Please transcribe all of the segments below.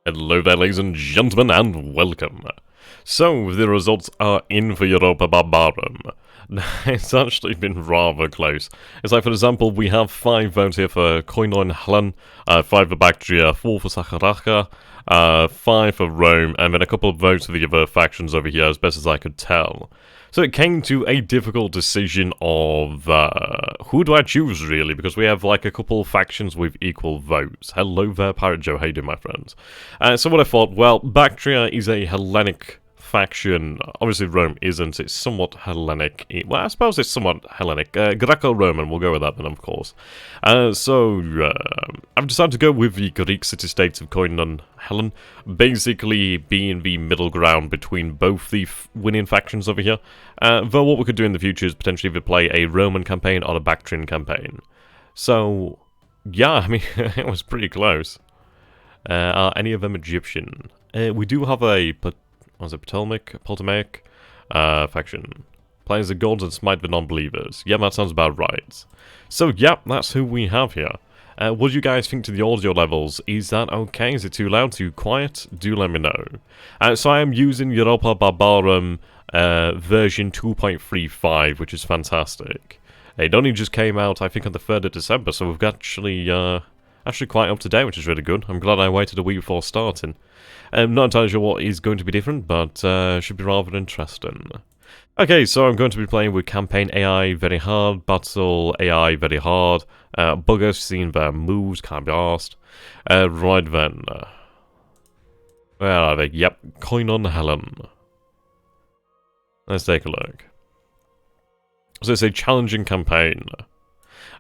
Hello there, ladies and gentlemen, and welcome. So, the results are in for Europa Barbarorum. It's actually been rather close. It's like, for example, we have 5 votes here for Koinon Helen, 5 for Bactria, 4 for Sakharaka, 5 for Rome, and then a couple of votes for the other factions over here, as best as I could tell. So it came to a difficult decision of, who do I choose, really? Because we have, like, a couple factions with equal votes. Hello there, Pirate Joe. How you doing, my friends? So what I thought, well, Bactria is a Hellenic faction. Obviously, Rome isn't. It's somewhat Hellenic. Well, I suppose it's somewhat Hellenic. Greco-Roman, we'll go with that then, of course. I've decided to go with the Greek city-states of Koinon Helen, basically being the middle ground between both the winning factions over here. Though what we could do in the future is potentially either play a Roman campaign or a Bactrian campaign. So, yeah, I mean, it was pretty close. Are any of them Egyptian? We do have a Ptolemaic faction. Plays the gods and smite the non-believers. Yeah, that sounds about right. So, yeah, that's who we have here. What do you guys think to the audio levels? Is that okay? Is it too loud, too quiet? Do let me know. So I am using Europa Barbarorum version 2.35, which is fantastic. It only just came out, I think, on the 3rd of December, so we've got actually quite up to date, which is really good. I'm glad I waited a week before starting. I'm not entirely sure what is going to be different, but should be rather interesting. Okay, so I'm going to be playing with Campaign AI very hard, Battle AI very hard, buggers seeing their moves, can't be arsed. Right then. Where are they? Yep, Koinon Helen. Let's take a look. So it's a challenging campaign.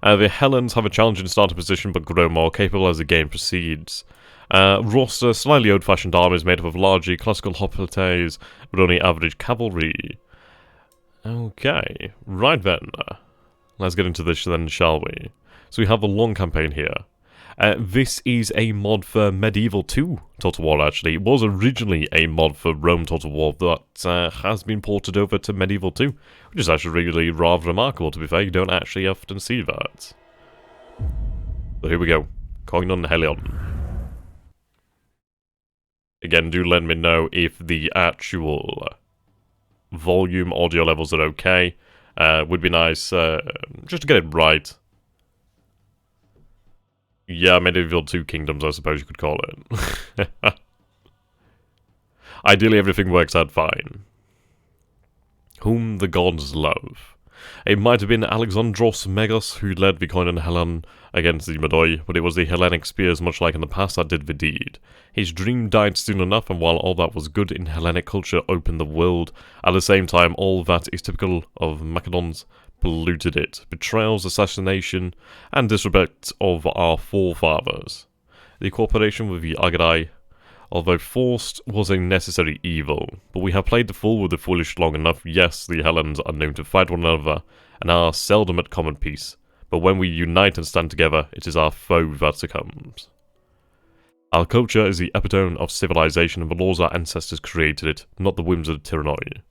The Helens have a challenging starting position but grow more capable as the game proceeds. Roster, slightly old-fashioned armies made up of largely classical hoplites, but only average cavalry. Okay, right then. Let's get into this then, shall we? So we have a long campaign here. This is a mod for Medieval 2 Total War, actually. It was originally a mod for Rome Total War that has been ported over to Medieval 2, which is actually really rather remarkable, to be fair. You don't actually often see that. So here we go. Koinon Helion. Again, do let me know if the actual volume audio levels are okay. Would be nice just to get it right. Yeah, Medieval 2 Kingdoms, I suppose you could call it. Ideally, everything works out fine. Whom the gods love. It might have been Alexandros Megas who led the Koinon Helen against the Medoi, but it was the Hellenic spears, much like in the past, that did the deed. His dream died soon enough, and while all that was good in Hellenic culture opened the world, at the same time, all that is typical of Macedons polluted it. Betrayals, assassination, and disrespect of our forefathers. The cooperation with the Agadai, although forced, was a necessary evil. But we have played the fool with the foolish long enough. Yes, the Helens are known to fight one another, and are seldom at common peace. But when we unite and stand together, it is our foe that succumbs. Our culture is the epitome of civilization, and the laws our ancestors created it, not the whims of tyranny.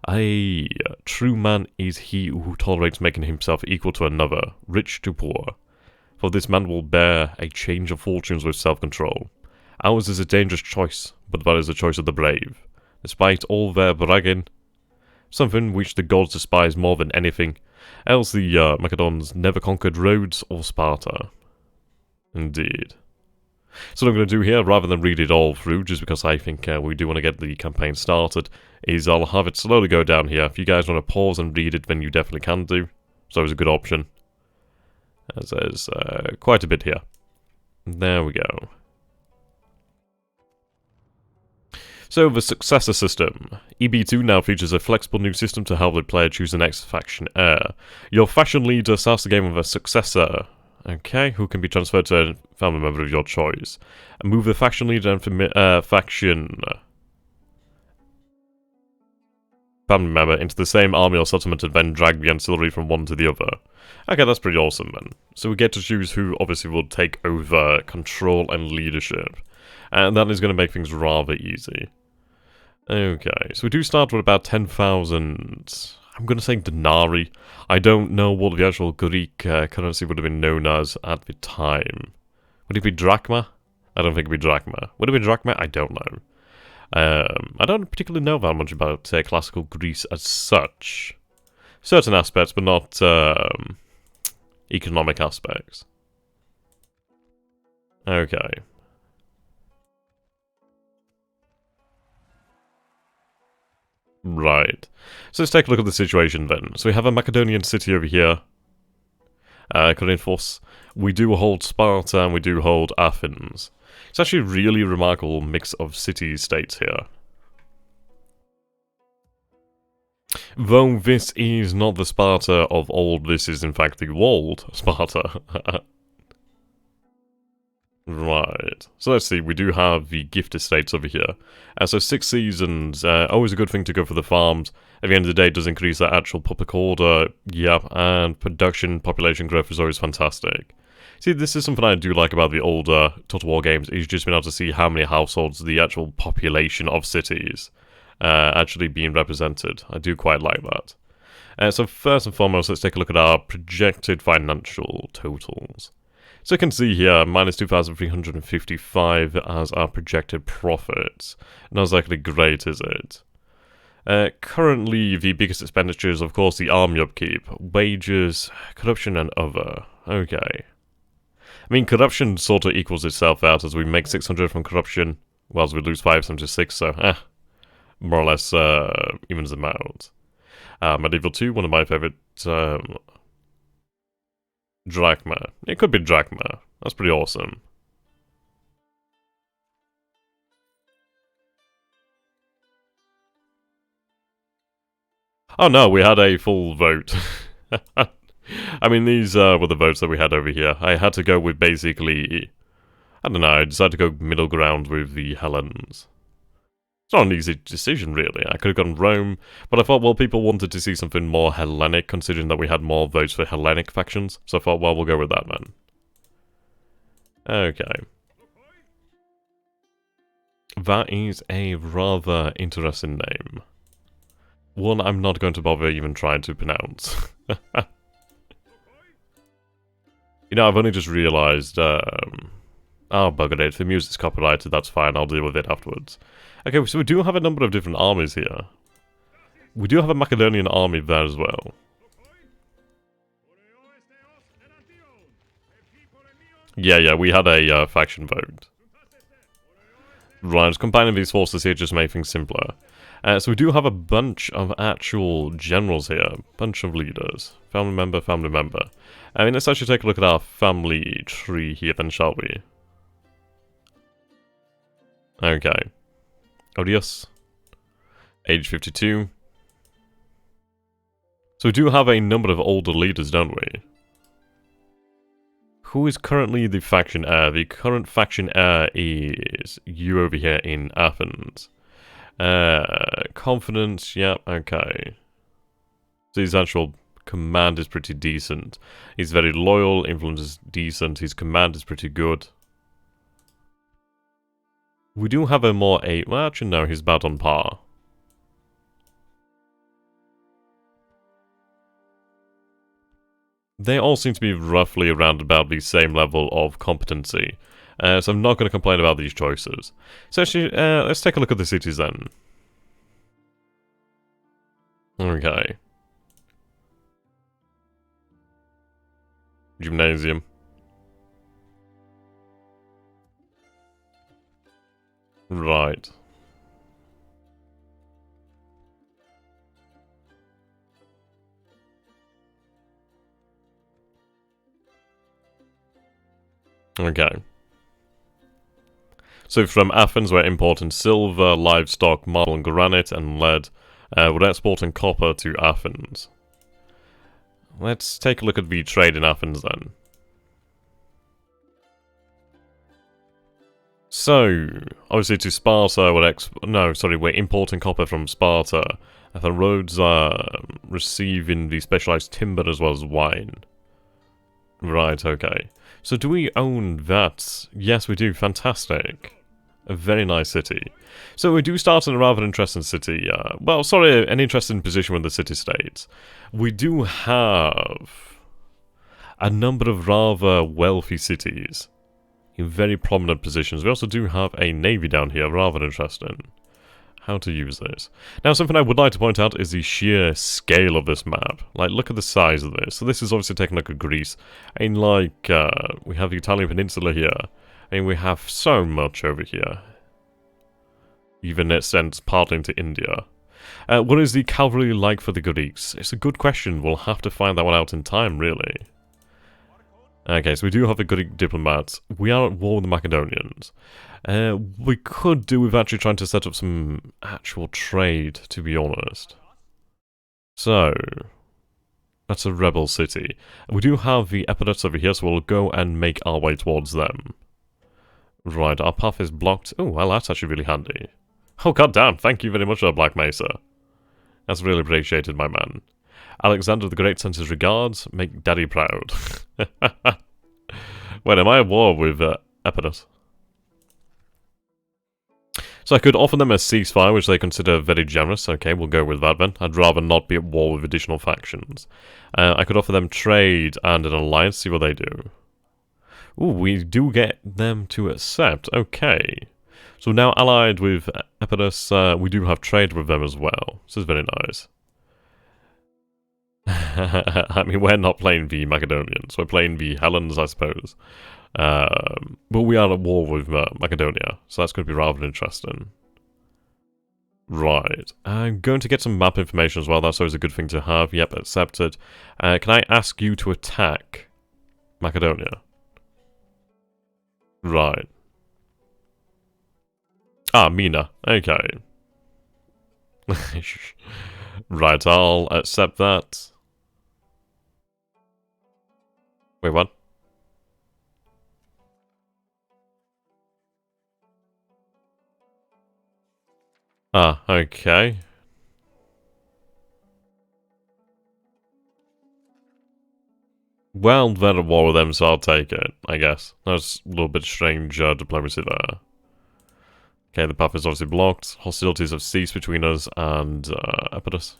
A true man is he who tolerates making himself equal to another, rich to poor. For this man will bear a change of fortunes with self-control. Ours is a dangerous choice, but that is the choice of the brave. Despite all their bragging, something which the gods despise more than anything, else the Macedons never conquered Rhodes or Sparta. Indeed. So what I'm going to do here, rather than read it all through, just because I think we do want to get the campaign started, is I'll have it slowly go down here. If you guys want to pause and read it, then you definitely can do. It's always a good option. As there's quite a bit here. There we go. So, the successor system. EB2 now features a flexible new system to help the player choose the next faction heir. Your faction leader starts the game with a successor, okay, who can be transferred to a family member of your choice. And move the faction leader and faction family member into the same army or settlement and then drag the ancillary from one to the other. Okay, that's pretty awesome then. So we get to choose who obviously will take over control and leadership. And that is going to make things rather easy. Okay, so we do start with about 10,000, I'm going to say denarii. I don't know what the actual Greek currency would have been known as at the time. Would it be drachma? I don't think it'd be drachma. Would it be drachma? I don't know. I don't particularly know that much about classical Greece as such. Certain aspects, but not economic aspects. Okay. Right. So let's take a look at the situation then. So we have a Macedonian city over here. Corinthos. We do hold Sparta and we do hold Athens. It's actually a really remarkable mix of city-states here. Though this is not the Sparta of old, this is in fact the walled Sparta. Right. So let's see, we do have the gift estates over here. So 6 seasons, always a good thing to go for the farms. At the end of the day, it does increase that actual public order, yep, and production, population growth is always fantastic. See, this is something I do like about the older Total War games, is just being able to see how many households, the actual population of cities, actually being represented. I do quite like that. So first and foremost, let's take a look at our projected financial totals. So you can see here, minus 2,355 as our projected profits. Not exactly great, is it? Currently, the biggest expenditure is, of course, the army upkeep, wages, corruption, and other. Okay. I mean, corruption sort of equals itself out as we make 600 from corruption, whilst we lose 576, so, more or less, evens them out. Medieval 2, one of my favourite, drachma. It could be drachma. That's pretty awesome. Oh no, we had a full vote. I mean, these were the votes that we had over here. I had to go with basically... I don't know, I decided to go middle ground with the Hellenes. It's not an easy decision, really. I could have gone Rome, but I thought, well, people wanted to see something more Hellenic, considering that we had more votes for Hellenic factions. So I thought, well, we'll go with that, man. Okay. That is a rather interesting name. One I'm not going to bother even trying to pronounce. You know, I've only just realised, oh, bugger it, if the music's copyrighted, that's fine, I'll deal with it afterwards. Okay, so we do have a number of different armies here. We do have a Macedonian army there as well. Yeah, we had a faction vote. Right, just combining these forces here just make things simpler. So we do have a bunch of actual generals here, bunch of leaders. Family member, family member. I mean, let's actually take a look at our family tree here then, shall we? Okay. Odious. Age 52. So we do have a number of older leaders, don't we? Who is currently the faction heir? The current faction heir is you over here in Athens. Confidence, yeah, okay. So his actual command is pretty decent. He's very loyal, influence is decent, his command is pretty good. We do have a more well, actually no, he's about on par. They all seem to be roughly around about the same level of competency. So I'm not going to complain about these choices. So actually, let's take a look at the cities then. Okay. Gymnasium. Right. Okay. So from Athens, we're importing silver, livestock, marble and granite, and lead. We're exporting copper to Athens. Let's take a look at the trade in Athens then. So, obviously to Sparta, we're importing copper from Sparta. And the roads are receiving the specialized timber as well as wine. Right, okay. So do we own that? Yes, we do. Fantastic. A very nice city. So we do start in a rather interesting city. An interesting position with the city-states. We do have a number of rather wealthy cities in very prominent positions. We also do have a navy down here, rather interesting. How to use this. Now, something I would like to point out is the sheer scale of this map. Like, look at the size of this. So this is obviously taking a look at Greece. And like, we have the Italian peninsula here. And we have so much over here. Even it extends partly into India. What is the cavalry like for the Greeks? It's a good question. We'll have to find that one out in time, really. Okay, so we do have a Greek diplomat. We are at war with the Macedonians. We could do with actually trying to set up some actual trade, to be honest. So, that's a rebel city. We do have the Epidates over here, so we'll go and make our way towards them. Right, our path is blocked. Oh, well, that's actually really handy. Oh, goddamn, thank you very much, Black Mesa. That's really appreciated, my man. Alexander the Great sends his regards. Make Daddy proud. Wait, am I at war with Epidates? So I could offer them a ceasefire, which they consider very generous. Okay, we'll go with that then. I'd rather not be at war with additional factions. I could offer them trade and an alliance, see what they do. Ooh, we do get them to accept. Okay. So now allied with Epidates, we do have trade with them as well. This is very nice. I mean, we're not playing the Macedonians. We're playing the Hellenes, I suppose. But we are at war with Macedonia, so that's going to be rather interesting. Right. I'm going to get some map information as well. That's always a good thing to have. Yep, accepted. Can I ask you to attack Macedonia? Right. Ah, Mina. Okay. Right, I'll accept that. Wait, what? Ah, okay. Well, they're at war with them, so I'll take it, I guess. That's a little bit strange diplomacy there. Okay, the path is obviously blocked. Hostilities have ceased between us and Epidates.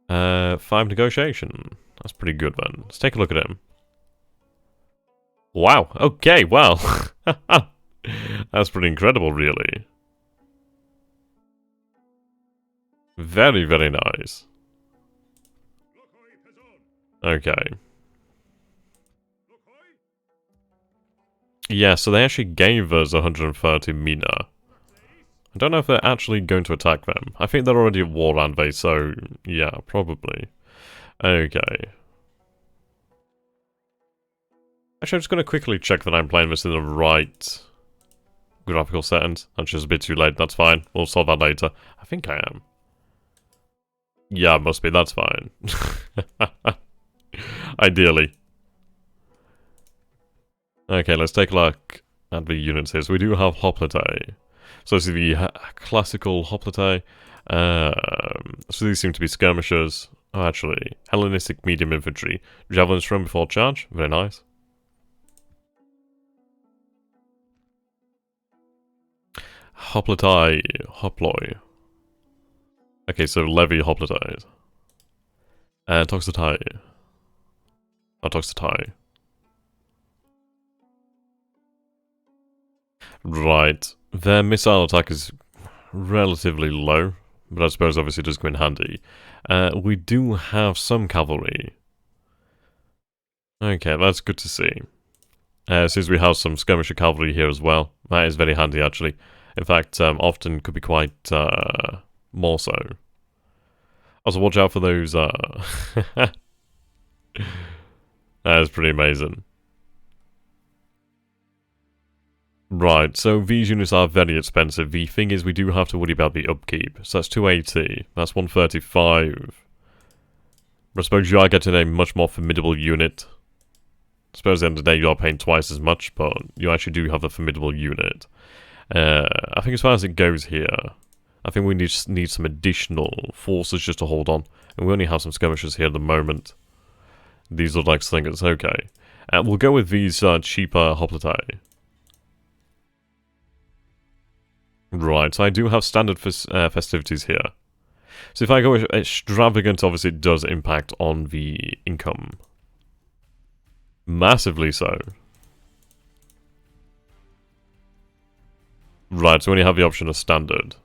5 negotiation. That's pretty good then. Let's take a look at him. Wow, okay, well. That's pretty incredible, really. Very, very nice. Okay. Yeah, so they actually gave us 130 mina. I don't know if they're actually going to attack them. I think they're already at war, aren't they? So, yeah, probably. Okay. Actually, I'm just going to quickly check that I'm playing this in the right graphical settings. That's just a bit too late, that's fine. We'll solve that later. I think I am. Yeah, it must be, that's fine. Ideally. Okay, let's take a look at the units here. So we do have hoplite. So this is the classical hoplite. So these seem to be skirmishers. Oh, actually, Hellenistic medium infantry. Javelins thrown before charge. Very nice. Hoplite. Hoploi. Okay, so levy hoplite. Toxotai. Oh, Toxotai. Right. Their missile attack is relatively low, but I suppose obviously it does come in handy. We do have some cavalry. Okay, that's good to see. Since we have some skirmisher cavalry here as well, that is very handy actually. In fact, often could be quite more so. Also, watch out for those. That is pretty amazing. Right, so these units are very expensive. The thing is, we do have to worry about the upkeep. So that's 280. That's 135. But I suppose you are getting a much more formidable unit. I suppose at the end of the day you are paying twice as much, but you actually do have a formidable unit. I think as far as it goes here, I think we need some additional forces just to hold on. And we only have some skirmishers here at the moment. These look like slingers, okay. We'll go with these cheaper hoplite. Right, so I do have standard festivities here. So if I go extravagant, obviously it does impact on the income. Massively so. Right, so we only have the option of standard.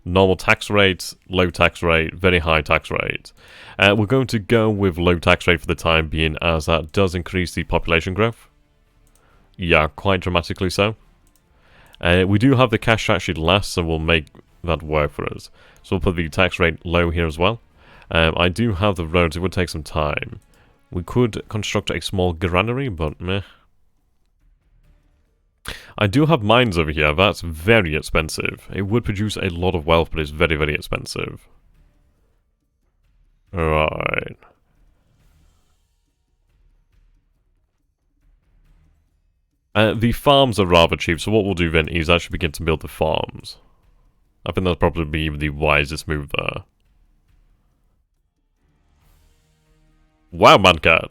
Normal tax rate, low tax rate, very high tax rate. We're going to go with low tax rate for the time being, as that does increase the population growth. Yeah, quite dramatically so. We do have the cash actually less, so we'll make that work for us. So we'll put the tax rate low here as well. I do have the roads, it would take some time. We could construct a small granary, but meh. I do have mines over here, that's very expensive. It would produce a lot of wealth, but it's very, very expensive. Right. The farms are rather cheap, so what we'll do then is actually begin to build the farms. I think that'll probably be the wisest move there. Wow, Mancat!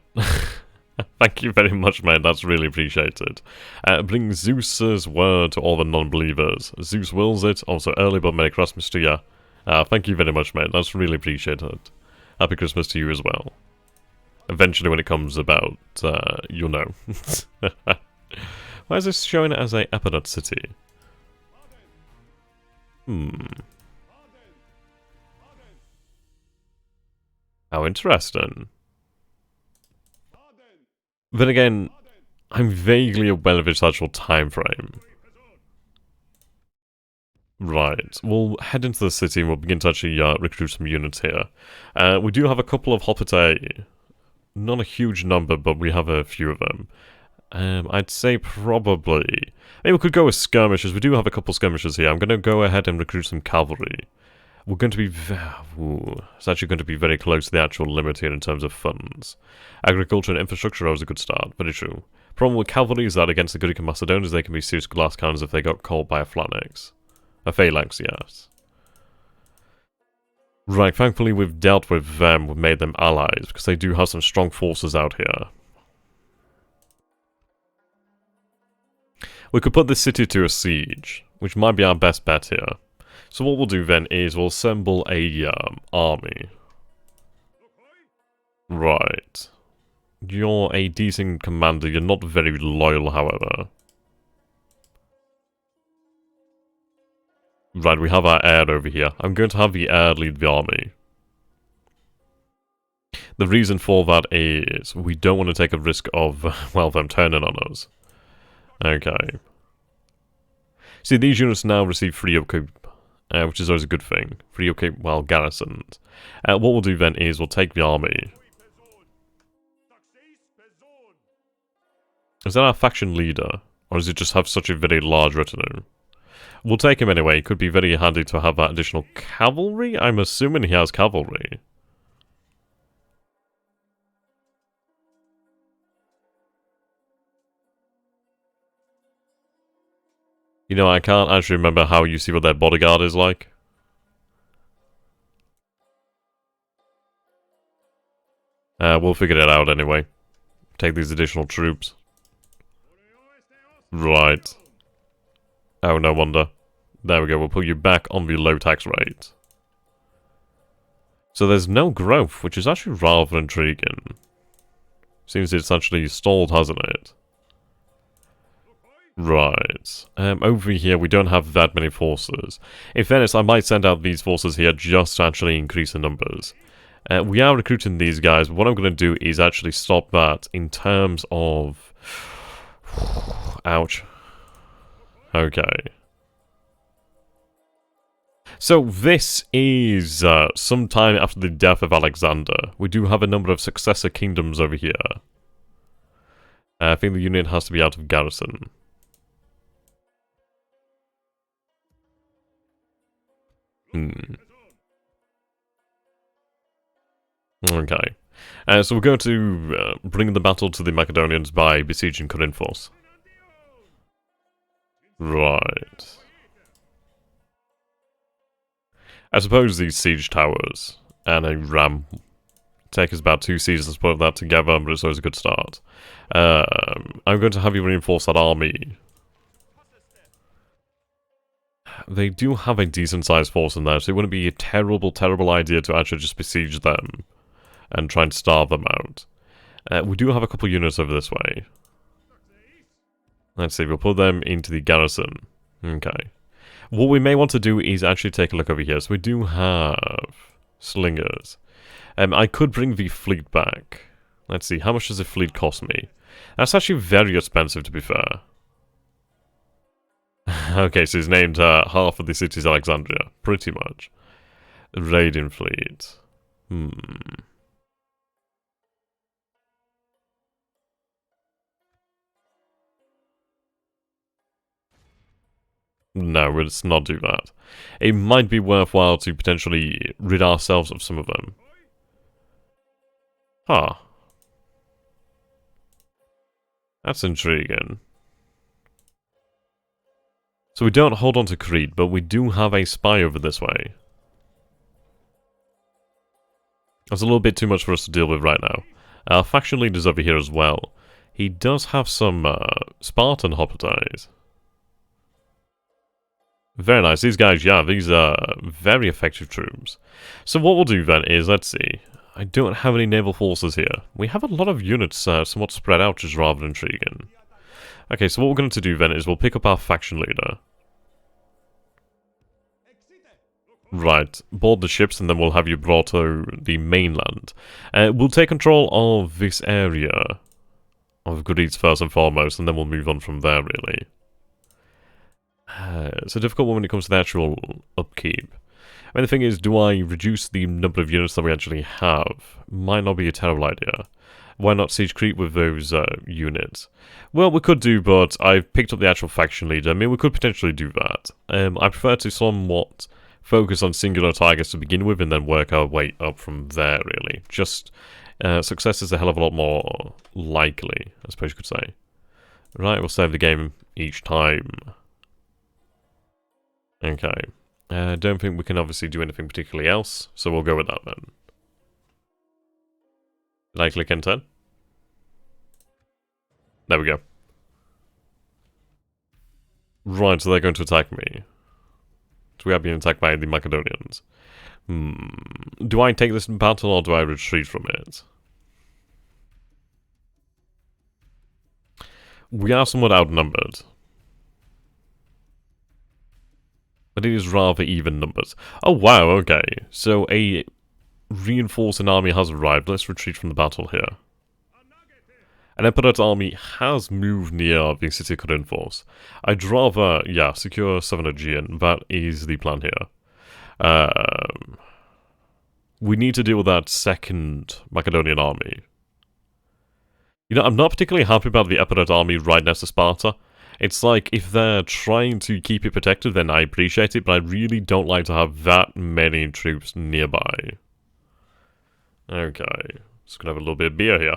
Thank you very much, man. That's really appreciated. Bring Zeus's word to all the non-believers. Zeus wills it. Also, early but Merry Christmas to ya. Thank you very much, mate. That's really appreciated. Happy Christmas to you as well. Eventually, when it comes about, you'll know. Why is this showing it as a Epidot city? How interesting. Then again, I'm vaguely aware of its actual time frame. Right, we'll head into the city and we'll begin to actually recruit some units here. We do have a couple of Hoplite. Not a huge number, but we have a few of them. I'd say probably... Maybe we could go with skirmishers. We do have a couple skirmishers here. I'm going to go ahead and recruit some cavalry. We're going to be... it's actually going to be very close to the actual limit here in terms of funds. Agriculture and infrastructure are always a good start. Very true. Problem with cavalry is that against the Goodic and Macedonians, they can be serious glass cannons if they got caught by a phalanx. A phalanx, yes. Right, thankfully we've dealt with them, we've made them allies, because they do have some strong forces out here. We could put this city to a siege, which might be our best bet here. So what we'll do then is we'll assemble a army. Right. You're a decent commander, you're not very loyal, however. Right, we have our heir over here. I'm going to have the heir lead the army. The reason for that is we don't want to take a risk of, well, them turning on us. Okay. See, these units now receive free upkeep, which is always a good thing. Free upkeep while garrisoned. What we'll do then is we'll take the army. Is that our faction leader? Or does it just have such a very large retinue? We'll take him anyway. It could be very handy to have that additional cavalry. I'm assuming he has cavalry. You know, I can't actually remember how you see what their bodyguard is like. We'll figure it out anyway. Take these additional troops. Right. Oh, no wonder. There we go, we'll put you back on the low tax rate. So there's no growth, which is actually rather intriguing. Seems it's actually stalled, hasn't it? Right. Over here, we don't have that many forces. In fairness, I might send out these forces here just to actually increase the numbers. We are recruiting these guys, but what I'm going to do is actually stop that in terms of... Ouch. Okay. So this is sometime after the death of Alexander. We do have a number of successor kingdoms over here. I think the unit has to be out of garrison. Okay. So we're going to bring the battle to the Macedonians by besieging Corinthos. Right. I suppose these siege towers and a ram take us about 2 seasons to put that together, but it's always a good start. I'm going to have you reinforce that army. They do have a decent-sized force in there, so it wouldn't be a terrible, terrible idea to actually just besiege them and try and starve them out. We do have a couple units over this way. Let's see, we'll put them into the garrison. Okay. What we may want to do is actually take a look over here. So we do have slingers. I could bring the fleet back. Let's see, how much does the fleet cost me? That's actually very expensive, to be fair. Okay, so he's named half of the city's Alexandria, pretty much. Raiding fleet. No, let's not do that. It might be worthwhile to potentially rid ourselves of some of them. Huh. That's intriguing. So we don't hold on to Crete, but we do have a spy over this way. That's a little bit too much for us to deal with right now. Our faction leader's over here as well. He does have some Spartan hoplites. Very nice. These guys, yeah, these are very effective troops. So what we'll do then is, let's see. I don't have any naval forces here. We have a lot of units somewhat spread out, which is rather intriguing. Okay, so what we're going to do then is we'll pick up our faction leader. Right, board the ships and then we'll have you brought to the mainland. We'll take control of this area of Greece first and foremost, and then we'll move on from there, really. It's a difficult one when it comes to the actual upkeep. I mean, the thing is, do I reduce the number of units that we actually have? Might not be a terrible idea. Why not siege Crete with those units? Well, we could do, but I've picked up the actual faction leader. I mean, we could potentially do that. I prefer to somewhat focus on singular targets to begin with and then work our way up from there, really. Just success is a hell of a lot more likely, I suppose you could say. Right, we'll save the game each time. Okay. Don't think we can obviously do anything particularly else, so we'll go with that then. Did I click enter? There we go. Right, so they're going to attack me. So we are being attacked by the Macedonians. Do I take this battle or do I retreat from it? We are somewhat outnumbered. But it is rather even numbers. Oh wow, okay. So a reinforcing army has arrived. Let's retreat from the battle here. An Emperor's army has moved near the city of Corinthos. I'd rather, yeah, secure Southern Aegean. That is the plan here. We need to deal with that second Macedonian army. You know, I'm not particularly happy about the Emperor's army right next to Sparta. It's like, if they're trying to keep it protected, then I appreciate it, but I really don't like to have that many troops nearby. Okay, just gonna have a little bit of beer here.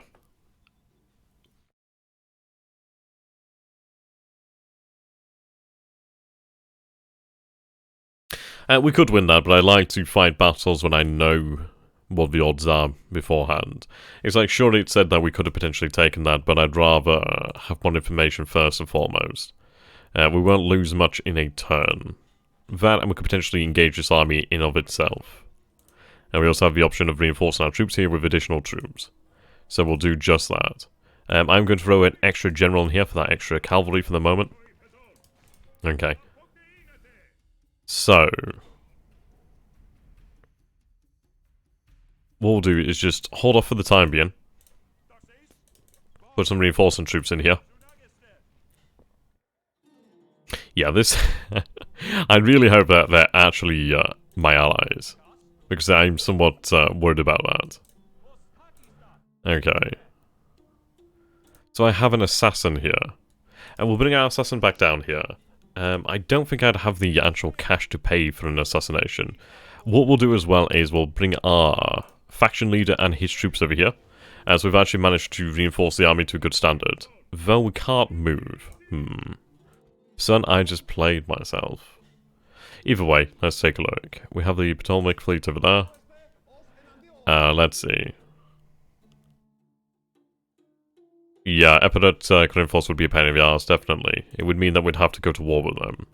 We could win that, but I like to fight battles when I know what the odds are beforehand. It's like, surely it said that we could have potentially taken that, but I'd rather have more information first and foremost. We won't lose much in a turn. That, and we could potentially engage this army in of itself. And we also have the option of reinforcing our troops here with additional troops. So we'll do just that. I'm going to throw an extra general in here for that extra cavalry for the moment. Okay. So, what we'll do is just hold off for the time being. Put some reinforcing troops in here. Yeah, this... I really hope that they're actually my allies. Because I'm somewhat worried about that. Okay. So I have an assassin here. And we'll bring our assassin back down here. I don't think I'd have the actual cash to pay for an assassination. What we'll do as well is we'll bring our faction leader and his troops over here, as we've actually managed to reinforce the army to a good standard. Though we can't move. Son, I just played myself. Either way, let's take a look. We have the Potomac fleet over there. Let's see. Yeah, Epidot Corinthos would be a pain in the arse, definitely. It would mean that we'd have to go to war with them.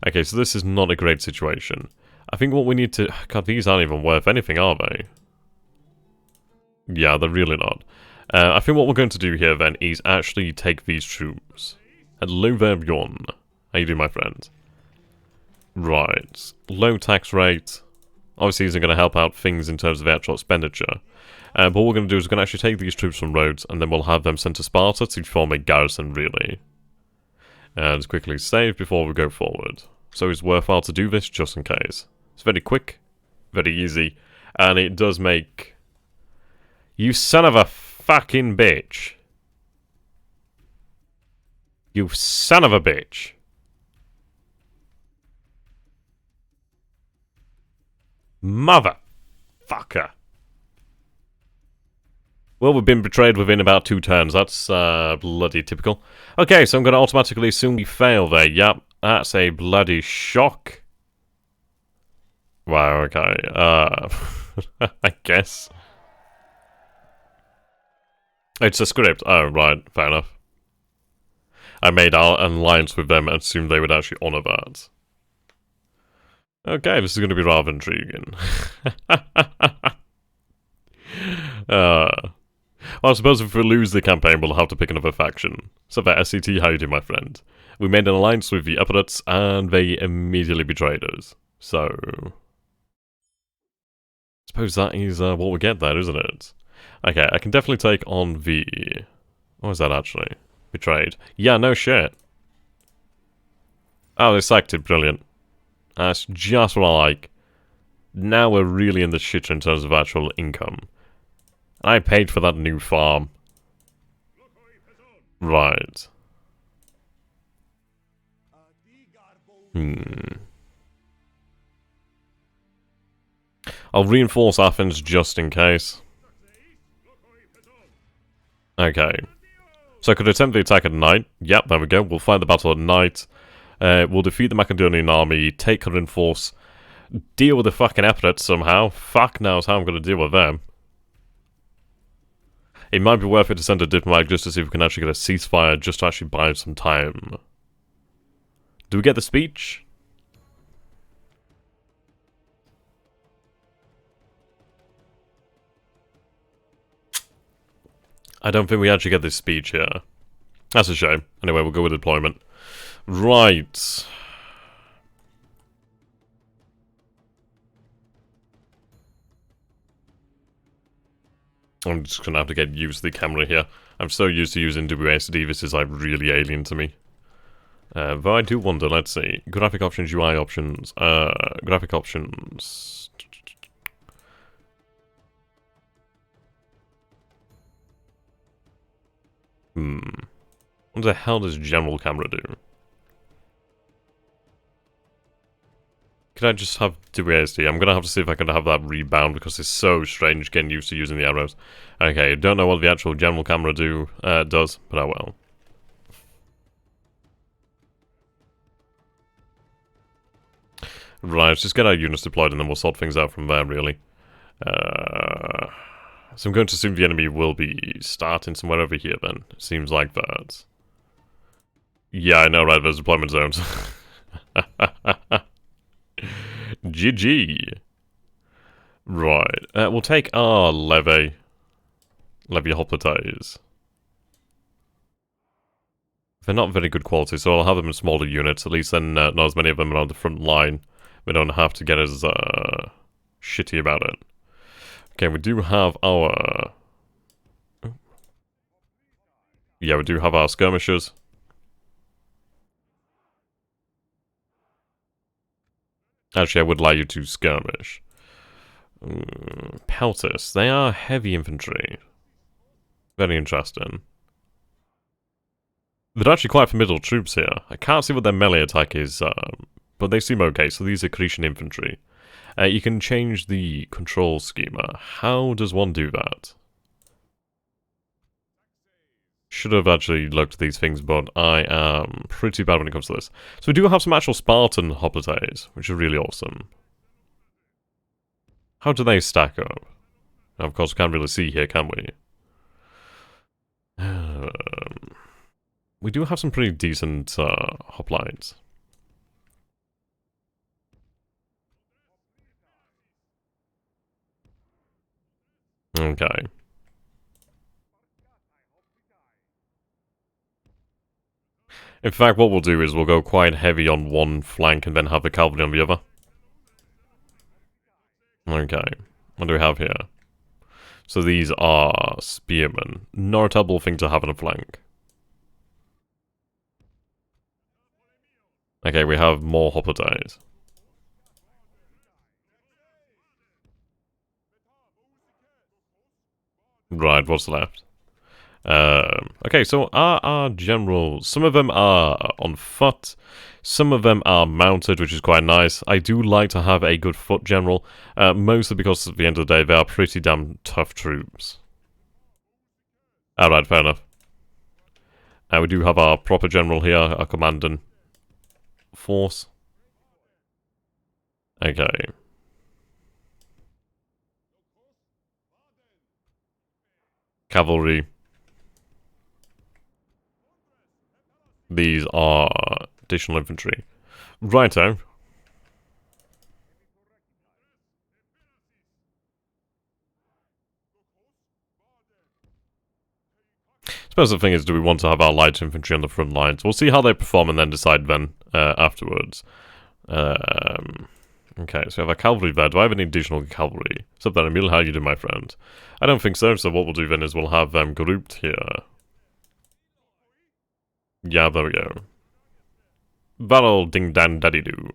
Okay, so this is not a great situation. I think what we need to... God, these aren't even worth anything, are they? Yeah, they're really not. I think what we're going to do here, then, is actually take these troops. Hello there, Bjorn. How you doing, my friend? Right. Low tax rate. Obviously, isn't going to help out things in terms of the actual expenditure. But what we're going to do is we're going to actually take these troops from Rhodes, and then we'll have them sent to Sparta to form a garrison, really. And quickly save before we go forward. So it's worthwhile to do this just in case. It's very quick, very easy, and it does make... You son of a fucking bitch. You son of a bitch. Motherfucker. Well, we've been betrayed within about 2 turns. That's bloody typical. Okay, so I'm going to automatically assume we fail there. Yep, that's a bloody shock. Wow, okay. I guess. It's a script. Oh, right. Fair enough. I made our alliance with them and assumed they would actually honour that. Okay, this is going to be rather intriguing. Well, I suppose if we lose the campaign, we'll have to pick another faction. So for SCT, how you do, my friend? We made an alliance with the Epirates, and they immediately betrayed us. So... suppose that is what we get there, isn't it? Okay, I can definitely take on the... what was that, actually? Betrayed. Yeah, no shit. Oh, they sacked it. Brilliant. That's just what I like. Now we're really in the shit in terms of actual income. I paid for that new farm. Right. I'll reinforce Athens just in case. Okay. So I could attempt the attack at night. Yep, there we go. We'll fight the battle at night. We'll defeat the Macedonian army, take Corinth force, deal with the fucking Epirates somehow. Fuck knows how I'm going to deal with them. It might be worth it to send a diplomat just to see if we can actually get a ceasefire, just to actually buy some time. Do we get the speech? I don't think we actually get this speech here. That's a shame. Anyway, we'll go with deployment. Right. I'm just going to have to get used to the camera here. I'm so used to using WASD, this is like really alien to me. Though I do wonder, let's see. Graphic options, UI options. Graphic options. What the hell does general camera do? Can I just have WASD? I'm gonna have to see if I can have that rebound because it's so strange getting used to using the arrows. Okay, don't know what the actual general camera does, but I will. Right, let's just get our units deployed and then we'll sort things out from there, really. So I'm going to assume the enemy will be starting somewhere over here then. It seems like that. Yeah, I know, right? There's deployment zones. GG. Right. We'll take our levy hoplites. They're not very good quality, so I'll have them in smaller units. At least then not as many of them are on the front line. We don't have to get as shitty about it. Okay, we do have our... yeah, we do have our skirmishers. Actually, I would like you to skirmish. Peltis. They are heavy infantry. Very interesting. They're actually quite formidable troops here. I can't see what their melee attack is, but they seem okay. So these are Cretan infantry. You can change the control schema. How does one do that? Should have actually looked at these things, but I am pretty bad when it comes to this. So we do have some actual Spartan hoplites, which are really awesome. How do they stack up? Now, of course, we can't really see here, can we? We do have some pretty decent hoplites. Okay. In fact, what we'll do is we'll go quite heavy on one flank and then have the cavalry on the other. Okay, what do we have here? So these are spearmen. Not a terrible thing to have on a flank. Okay, we have more hoplites. Right, what's left? Okay, so our generals, some of them are on foot, some of them are mounted, which is quite nice. I do like to have a good foot general, mostly because at the end of the day, they are pretty damn tough troops. Alright, fair enough. And we do have our proper general here, our commanding force. Okay. Cavalry. These are additional infantry. Righto. Suppose the thing is, do we want to have our light infantry on the front lines? We'll see how they perform and then decide then, afterwards. Okay, so we have our cavalry there. Do I have any additional cavalry? What's up there, Emil? How you doing, my friend? I don't think so, so what we'll do then is we'll have them grouped here. Yeah, there we go. That'll ding-dan-daddy-doo.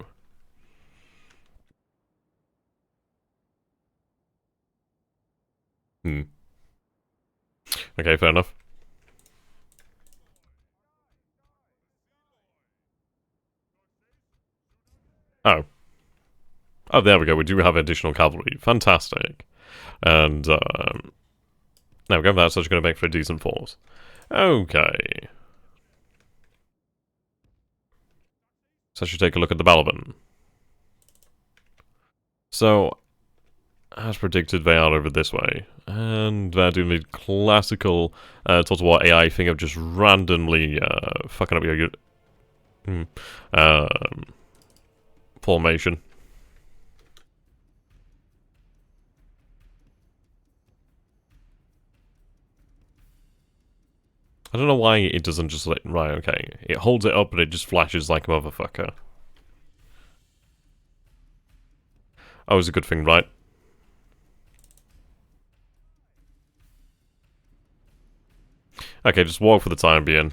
Okay, fair enough. Oh. Oh, there we go. We do have additional cavalry. Fantastic. And, there we go. That's actually going to make for a decent force. Okay. So I should take a look at the Balaban. So, as predicted, they are over this way. And they're doing the classical Total War AI thing of just randomly fucking up your formation. I don't know why it doesn't just let... Right, okay. It holds it up and it just flashes like a motherfucker. Oh, it's a good thing, right? Okay, just walk for the time being.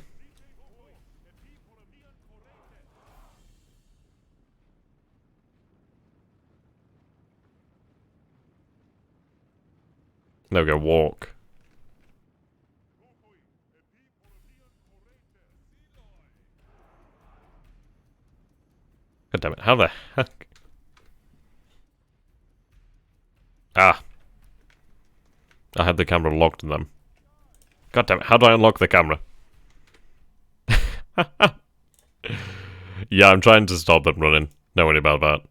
There we go, walk. God damn it, how the heck? Ah. I had the camera locked in them. God damn it, how do I unlock the camera? Yeah, I'm trying to stop them running. Don't worry about that.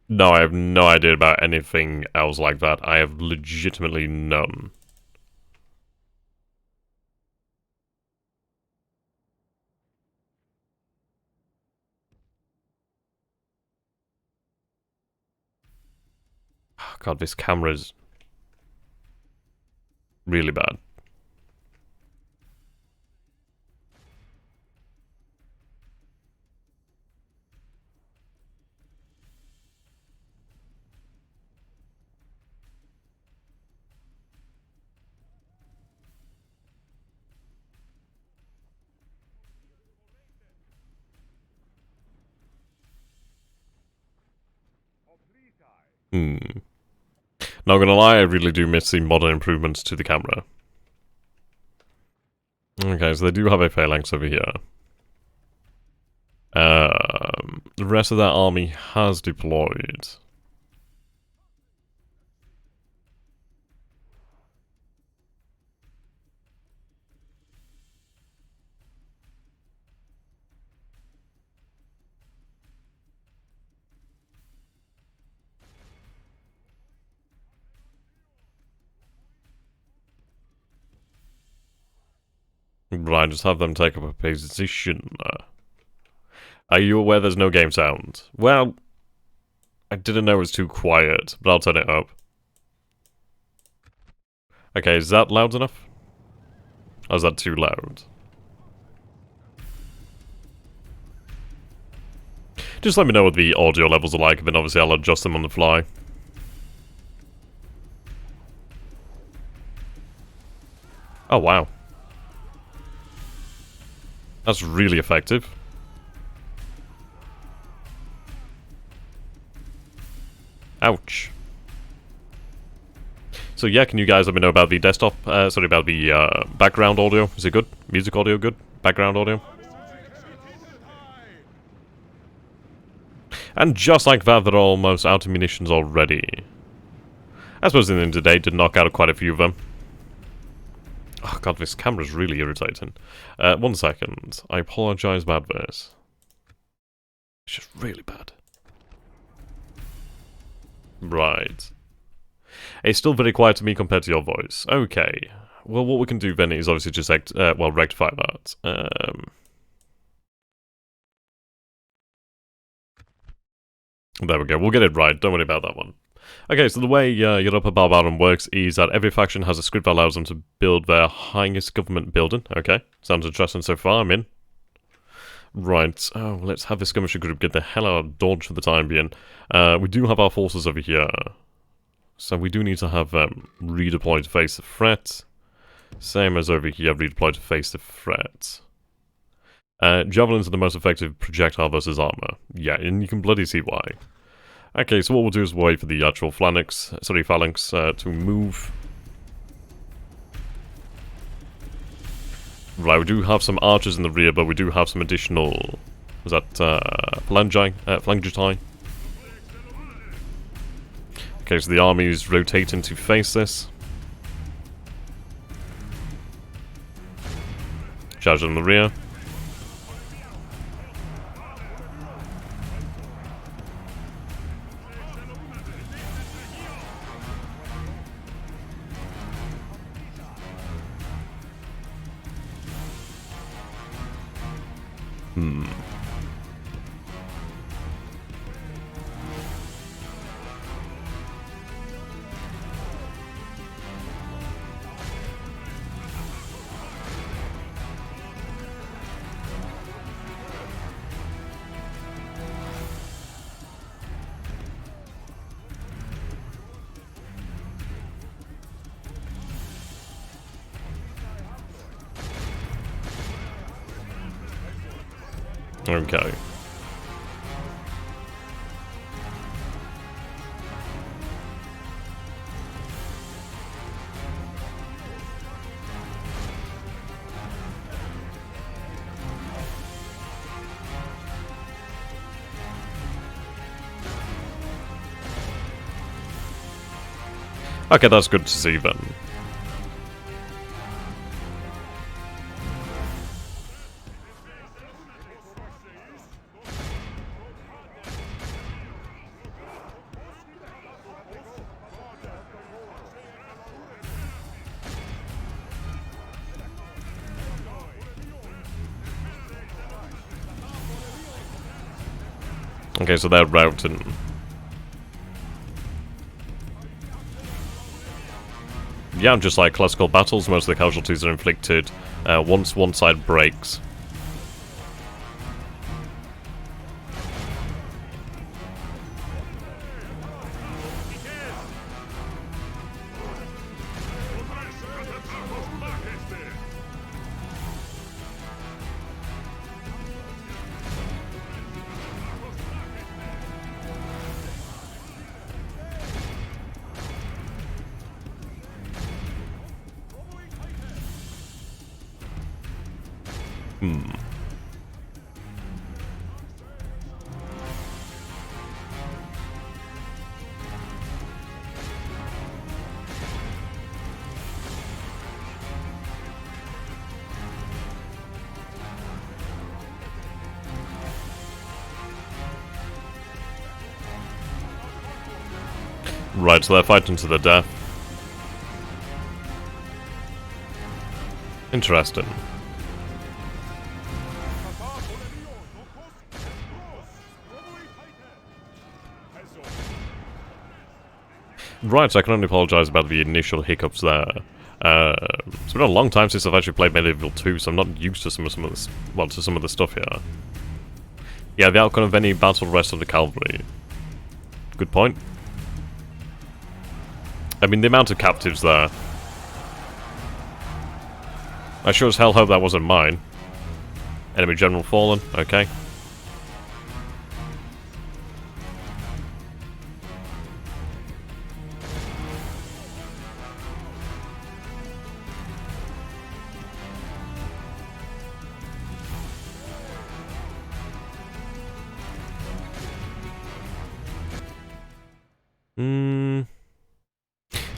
No, I have no idea about anything else like that. I have legitimately none. Oh, God, this camera's really bad. Not gonna lie, I really do miss the modern improvements to the camera. Okay, so they do have a phalanx over here. The rest of that army has deployed. Right, just have them take up a position. Are you aware there's no game sound? Well, I didn't know it was too quiet, but I'll turn it up. Okay, is that loud enough? Or is that too loud? Just let me know what the audio levels are like, and then obviously I'll adjust them on the fly. Oh, wow. That's really effective. Ouch. So yeah, can you guys let me know about the desktop, sorry, about the background audio? Is it good? Music audio good? Background audio? And just like that, they're almost out of munitions already. I suppose in the end of the day, did knock out quite a few of them. Oh god, this camera's really irritating. 1 second. I apologise about this. It's just really bad. Right. It's still very quiet to me compared to your voice. Okay. Well, what we can do then is obviously just rectify that. There we go. We'll get it right. Don't worry about that one. Okay, so the way Europa Barbarorum works is that every faction has a script that allows them to build their highest government building. Okay, sounds interesting so far. I'm in. Right. Oh, let's have this skirmisher group get the hell out of Dodge for the time being. We do have our forces over here. So we do need to have redeploy to face the threat. Same as over here, redeploy to face the threat. Javelins are the most effective projectile versus armor. Yeah, and you can bloody see why. Okay, so what we'll do is wait for the actual phalanx to move. Right, we do have some archers in the rear, but we do have some additional... Was that phalangitine? Okay, so the army is rotating to face this. Charge in the rear. Okay. Okay, that's good to see then. Okay, so they're routing. Yeah, just like classical battles, most of the casualties are inflicted once one side breaks. Right, so they're fighting to the death. Interesting. Right, so I can only apologise about the initial hiccups there. It's been a long time since I've actually played Medieval 2, so I'm not used to some of this, well, to some of the stuff here. Yeah, the outcome of any battle rests on the cavalry. Good point. I mean, the amount of captives there. I sure as hell hope that wasn't mine. Enemy general fallen, okay.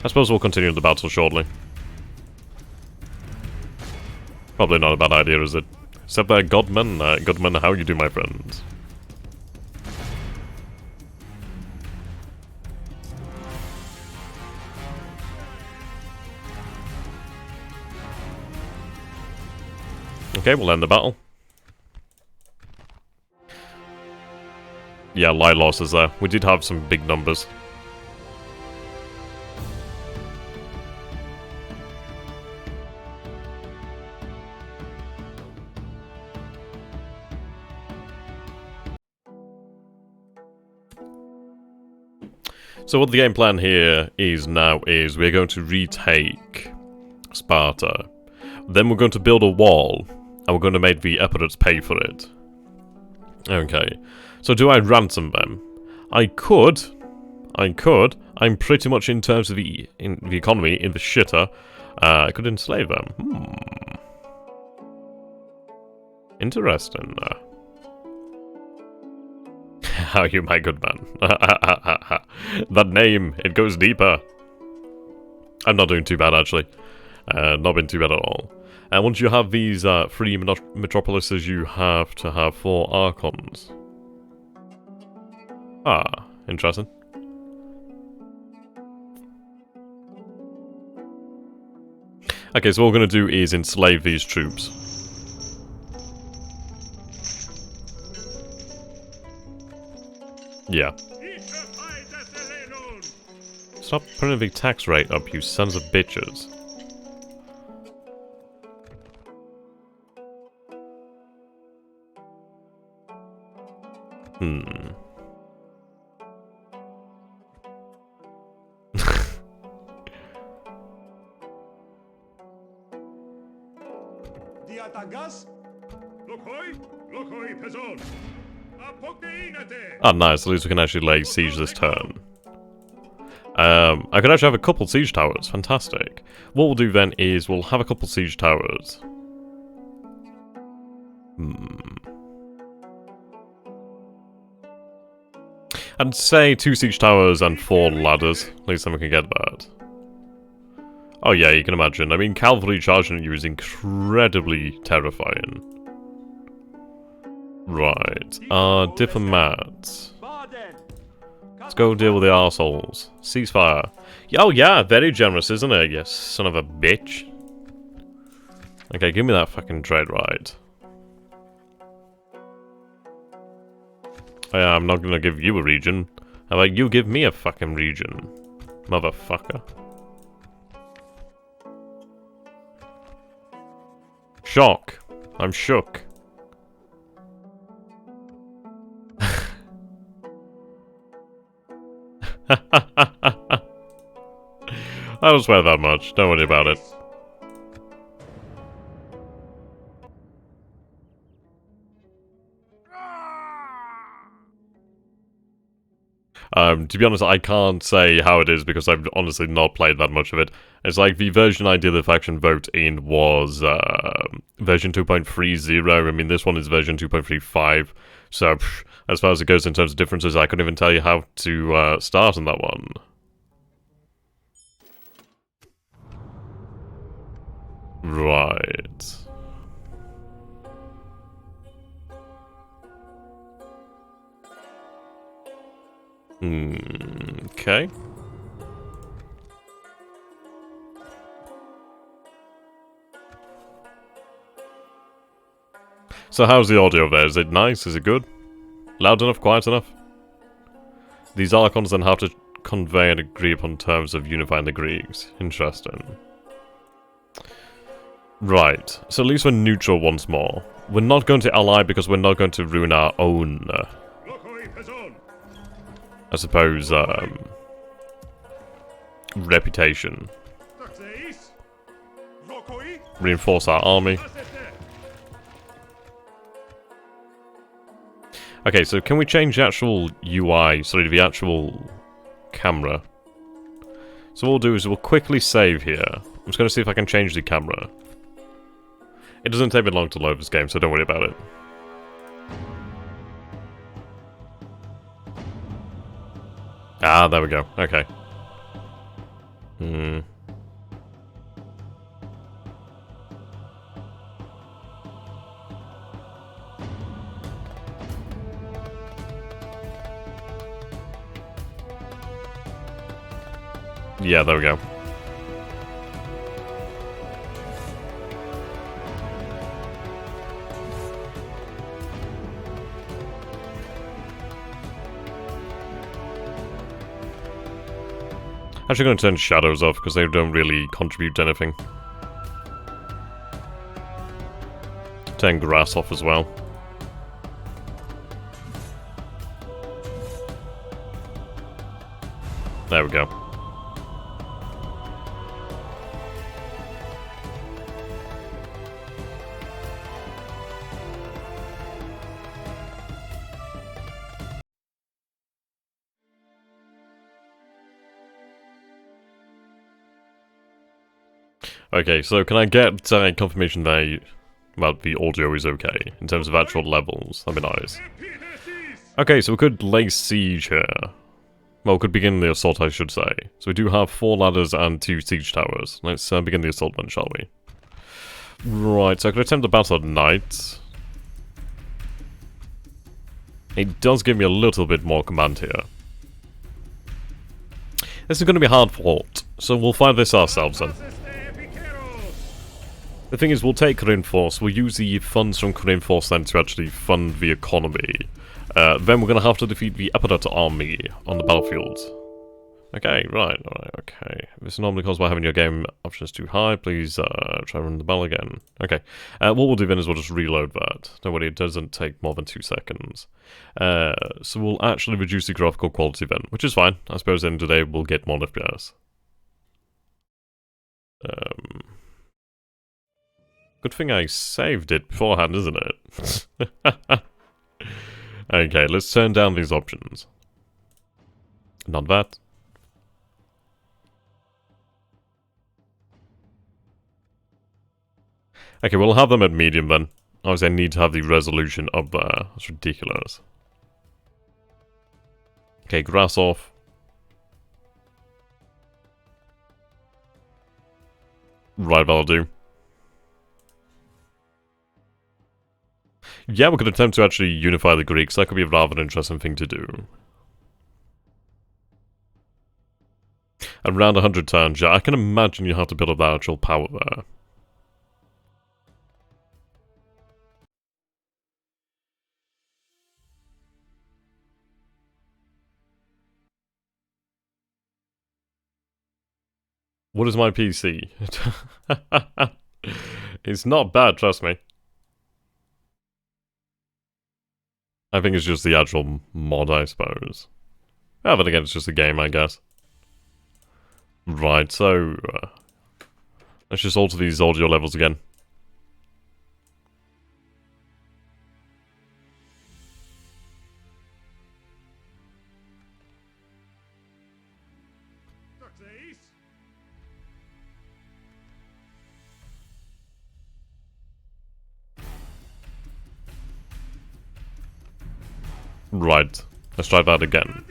I suppose we'll continue the battle shortly. Probably not a bad idea, is it? Except there, Godman. Godman, how you do, my friends? Okay, we'll end the battle. Yeah, light losses there. We did have some big numbers. So what the game plan here is now is we're going to retake Sparta. Then we're going to build a wall, and we're going to make the Epirates pay for it. Okay. So do I ransom them? I could. I'm pretty much in terms of the economy in the shitter. I could enslave them. Interesting. How are you, my good man? That name, it goes deeper. I'm not doing too bad, actually. Not been too bad at all. And once you have these 3 metropolises, you have to have 4 archons. Ah, interesting. Okay, so what we're going to do is enslave these troops. Yeah. Stop putting the tax rate up, you sons of bitches. Oh, nice. At least we can actually lay siege this turn. I could actually have a couple siege towers. Fantastic. What we'll do then is we'll have a couple siege towers. I'd say 2 siege towers and 4 ladders. At least then we can get that. Oh yeah, you can imagine. I mean, cavalry charging at you is incredibly terrifying. Right. Diplomats. Let's go deal with the arseholes. Ceasefire. Oh yeah, very generous, isn't it? You son of a bitch. Okay, give me that fucking trade right. Oh, yeah, I'm not gonna give you a region. How about you give me a fucking region? Motherfucker. Shock. I'm shook. I don't swear that much. Don't worry about it. To be honest, I can't say how it is because I've honestly not played that much of it. It's like the version I did the faction vote in was version 2.30. I mean, this one is version 2.35. So, as far as it goes in terms of differences, I couldn't even tell you how to start on that one. Right. Okay. So how's the audio there? Is it nice? Is it good? Loud enough? Quiet enough? These Archons then have to convey and agree upon terms of unifying the Greeks. Interesting. Right, so at least we're neutral once more. We're not going to ally because we're not going to ruin our own, I suppose, reputation. Reinforce our army. Okay, so can we change the actual UI, sorry, the actual camera? So what we'll do is we'll quickly save here. I'm just going to see if I can change the camera. It doesn't take me long to load this game, so don't worry about it. Ah, there we go. Okay. Yeah, there we go. Actually going to turn shadows off because they don't really contribute to anything. Turn grass off as well. There we go. Okay, so can I get confirmation that the audio is okay in terms of actual levels? That'd be nice. Okay, so we could lay siege here. Well, we could begin the assault, I should say. So we do have 4 ladders and 2 siege towers. Let's begin the assault then, shall we? Right, so I could attempt the battle at night. It does give me a little bit more command here. This is going to be hard fought, so we'll fight this ourselves then. The thing is, we'll take Reinforce, we'll use the funds from Reinforce then to actually fund the economy. Then we're going to have to defeat the Epidot army on the battlefield. Okay, right, okay. This is normally caused by having your game options too high. Please try run the battle again. Okay, what we'll do then is we'll just reload that. Don't worry, it doesn't take more than 2 seconds. So we'll actually reduce the graphical quality then, which is fine. I suppose then today we'll get more FPS. Good thing I saved it beforehand, isn't it? Okay, let's turn down these options. Not that. Okay, we'll have them at medium then. Obviously, I need to have the resolution up there. That's ridiculous. Okay, grass off. Right, that'll do. Yeah, we could attempt to actually unify the Greeks. That could be a rather interesting thing to do. Around 100 turns, yeah, I can imagine you have to build up that actual power there. What is my PC? It's not bad, trust me. I think it's just the actual mod, I suppose. Ah, but again, it's just a game, I guess. Right, so... let's just alter these audio levels again. Right, let's try that again.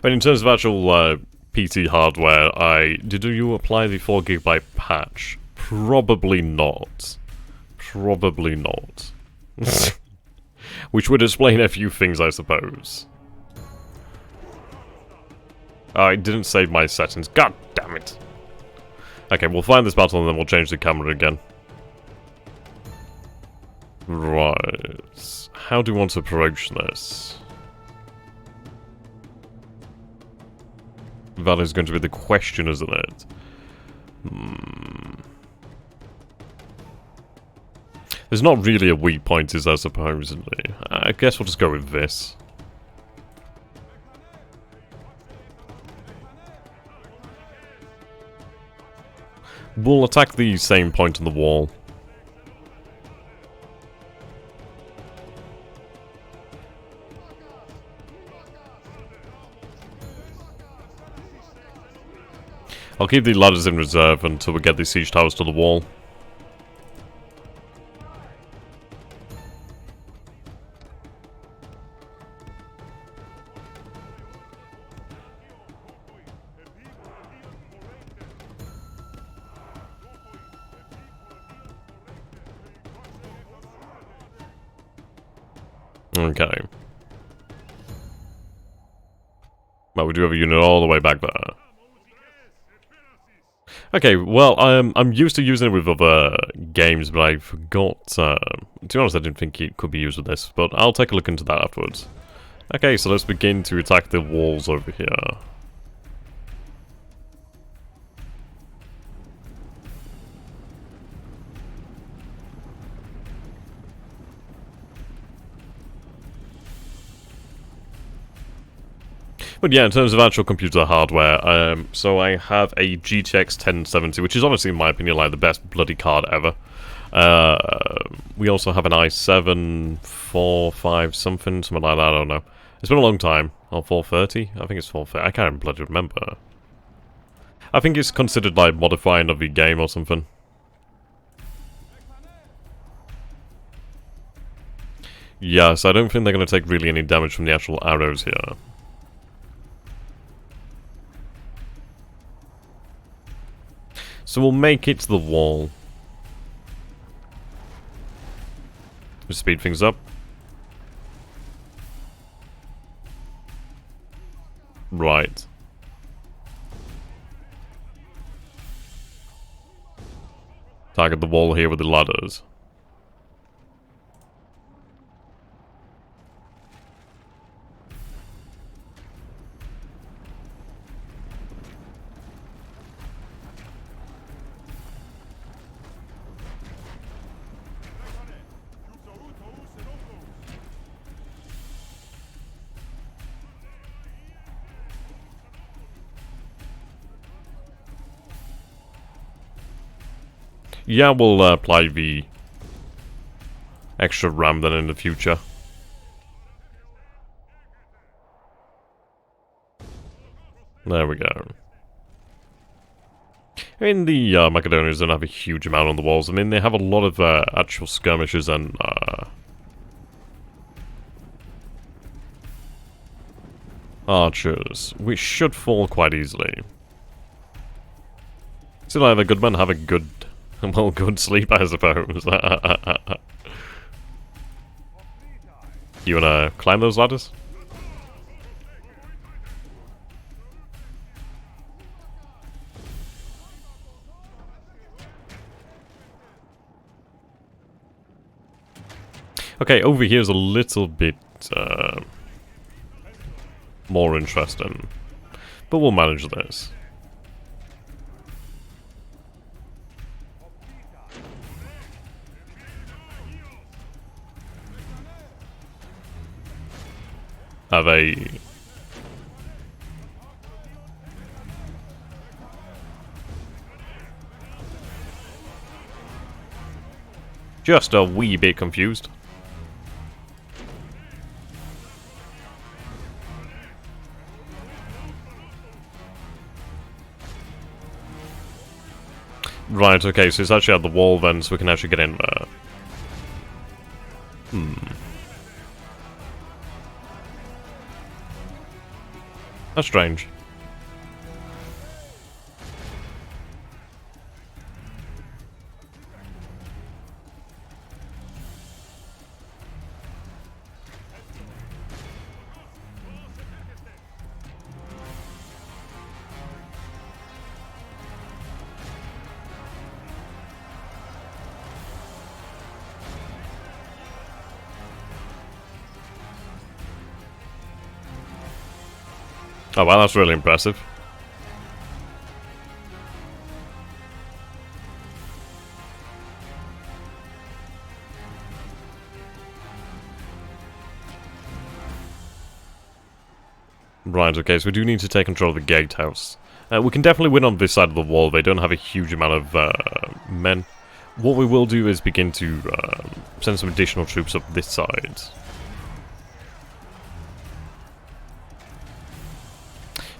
I mean, in terms of actual PC hardware, did you apply the 4GB patch? Probably not. Probably not. Which would explain a few things, I suppose. I didn't save my settings. God damn it. Okay, we'll find this battle and then we'll change the camera again. Right. How do we want to approach this? That is going to be the question, isn't it? There's not really a weak point, is there, supposedly? I guess we'll just go with this. We'll attack the same point on the wall. I'll keep the ladders in reserve until we get the siege towers to the wall. Okay. Well, we do have a unit all the way back there. Okay, well, I'm used to using it with other games, but I forgot, to be honest, I didn't think it could be used with this, but I'll take a look into that afterwards. Okay, so let's begin to attack the walls over here. But yeah, in terms of actual computer hardware, so I have a GTX 1070, which is honestly, in my opinion, like the best bloody card ever. We also have an i7 45 something like that, I don't know. It's been a long time. Oh, 430? I think it's 430. I can't bloody remember. I think it's considered like modifying of the game or something. Yes, I don't think they're going to take really any damage from the actual arrows here. So we'll make it to the wall. We'll speed things up. Right. Target the wall here with the ladders. Yeah, we'll apply the extra RAM then in the future. There we go. I mean, the Macedonians don't have a huge amount on the walls. I mean, they have a lot of actual skirmishes and archers, which should fall quite easily. So like the good men have a good, well, good sleep, I suppose. You wanna climb those ladders? Okay, over here is a little bit more interesting, but we'll manage this. Have a just a wee bit confused. Right, okay, so it's actually at the wall then, so we can actually get in there. That's strange. Oh wow, that's really impressive. Right, okay, so we do need to take control of the gatehouse. We can definitely win on this side of the wall. They don't have a huge amount of men. What we will do is begin to send some additional troops up this side.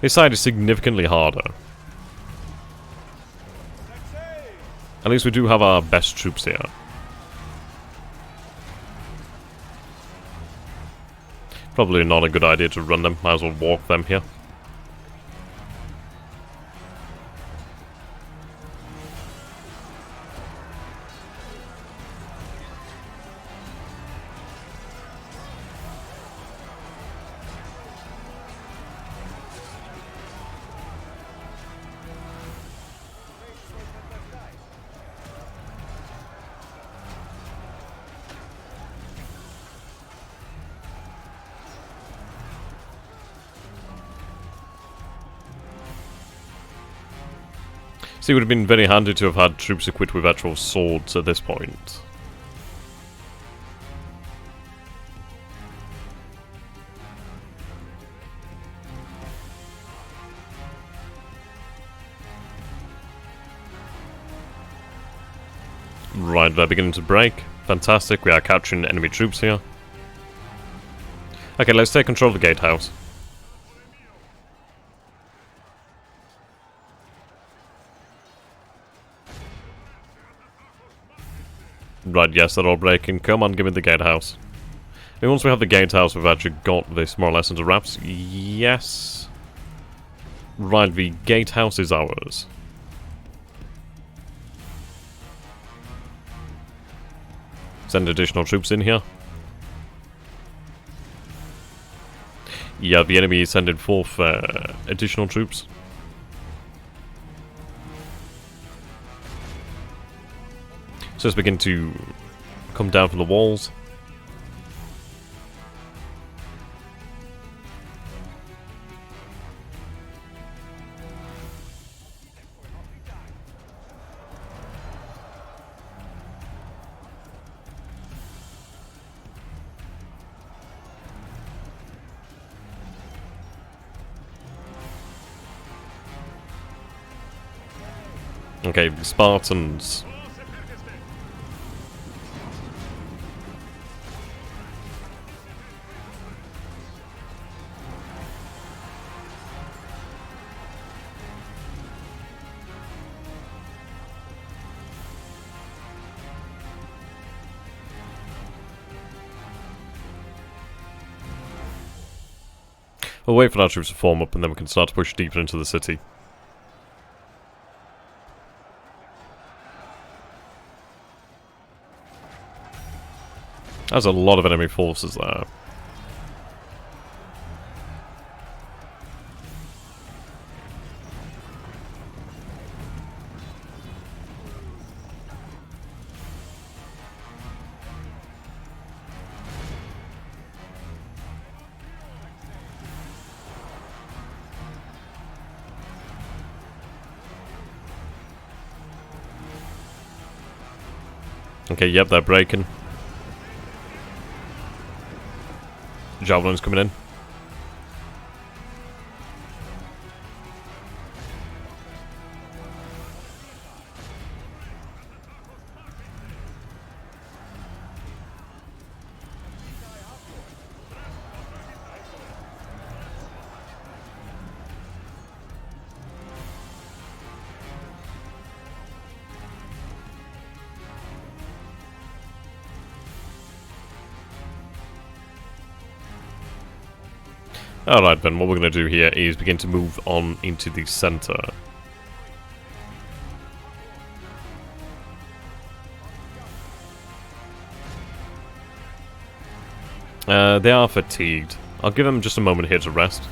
This side is significantly harder. At least we do have our best troops here. Probably not a good idea to run them. Might as well walk them here. See, it would have been very handy to have had troops equipped with actual swords at this point. Right, they're beginning to break. Fantastic, we are capturing enemy troops here. Okay, let's take control of the gatehouse. Right, yes, they're all breaking. Come on, give me the gatehouse. And once we have the gatehouse, we've actually got this more or less into wraps. Yes. Right, the gatehouse is ours. Send additional troops in here. Yeah, the enemy is sending forth additional troops. So let's begin to come down from the walls. Okay, the Spartans. We'll wait for our troops to form up and then we can start to push deeper into the city. There's a lot of enemy forces there. Okay, yep, they're breaking. Javelins coming in. Alright then, what we're going to do here is begin to move on into the centre. They are fatigued. I'll give them just a moment here to rest.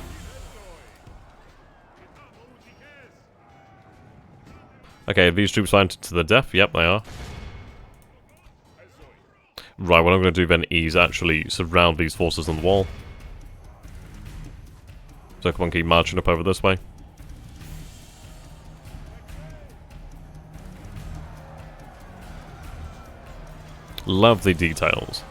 Okay, these troops fighting to the death? Yep, they are. Right, what I'm going to do then is actually surround these forces on the wall. So come on, keep marching up over this way. Love the details.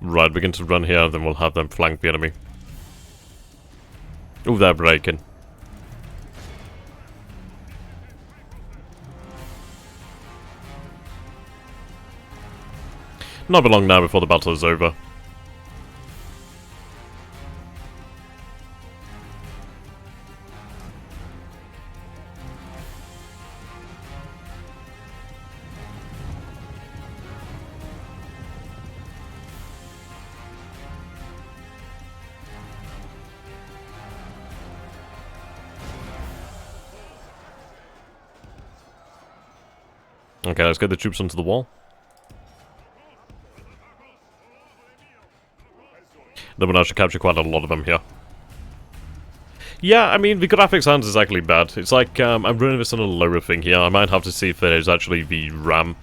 Right, begin to run here, then we'll have them flank the enemy. Ooh, they're breaking. Not be long now before the battle is over. Okay, let's get the troops onto the wall. Then we'll actually capture quite a lot of them here. Yeah, I mean, the graphics aren't exactly bad. It's like, I'm running this on a lower thing here. I might have to see if there is actually the RAM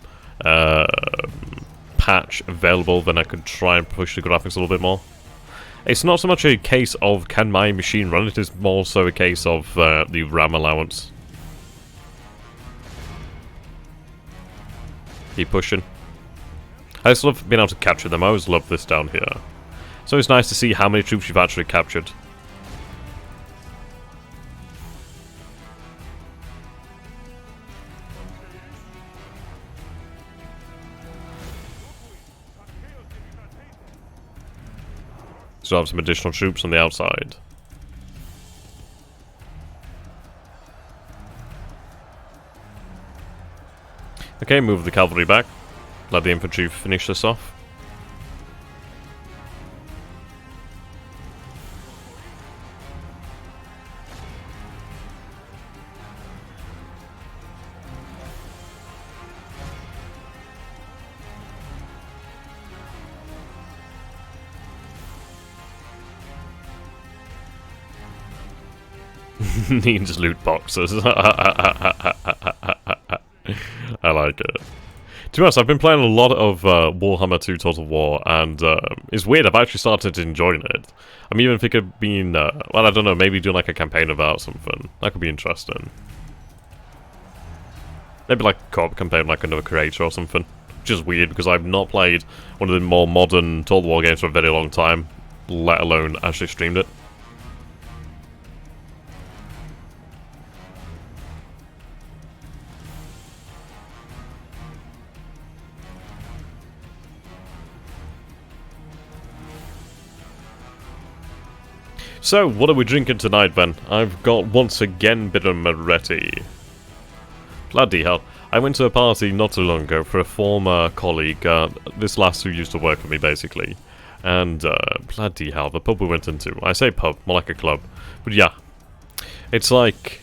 patch available, then I could try and push the graphics a little bit more. It's not so much a case of can my machine run, it is more so a case of the RAM allowance. Keep pushing. I just love being able to capture them. I always love this down here. So it's nice to see how many troops you've actually captured. So I have some additional troops on the outside. Okay, move the cavalry back. Let the infantry finish this off. Needs loot boxes. I like it. To be honest, I've been playing a lot of Warhammer 2 Total War, and it's weird, I've actually started enjoying it. I'm even thinking of being, well, I don't know, maybe doing like a campaign of that or something. That could be interesting. Maybe like a co-op campaign like another creator or something. Which is weird, because I've not played one of the more modern Total War games for a very long time, let alone actually streamed it. So, what are we drinking tonight, then? I've got, once again, bitter Moretti. Bloody hell. I went to a party not too long ago for a former colleague, this last who used to work for me, basically. And, bloody hell, the pub we went into. I say pub, more like a club. But yeah. It's like,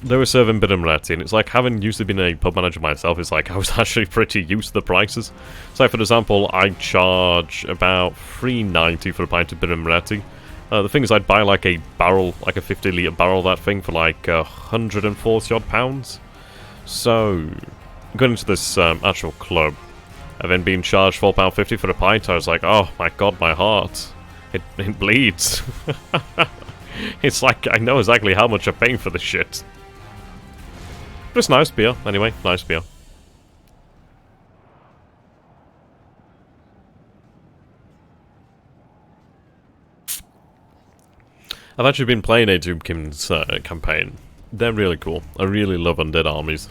they were serving bitter Moretti, and it's like, having used to been a pub manager myself, it's like, I was actually pretty used to the prices. So, for example, I charge about $3.90 for a pint of bitter Moretti. The thing is, I'd buy like a barrel, like a 50-litre barrel of that thing for like 140 odd pounds. So, going into this actual club, and then being charged £4.50 for a pint, I was like, oh my god, my heart. It bleeds. It's like, I know exactly how much I'm paying for this shit. But it's nice beer, anyway, nice beer. I've actually been playing a Doomkins campaign. They're really cool. I really love undead armies.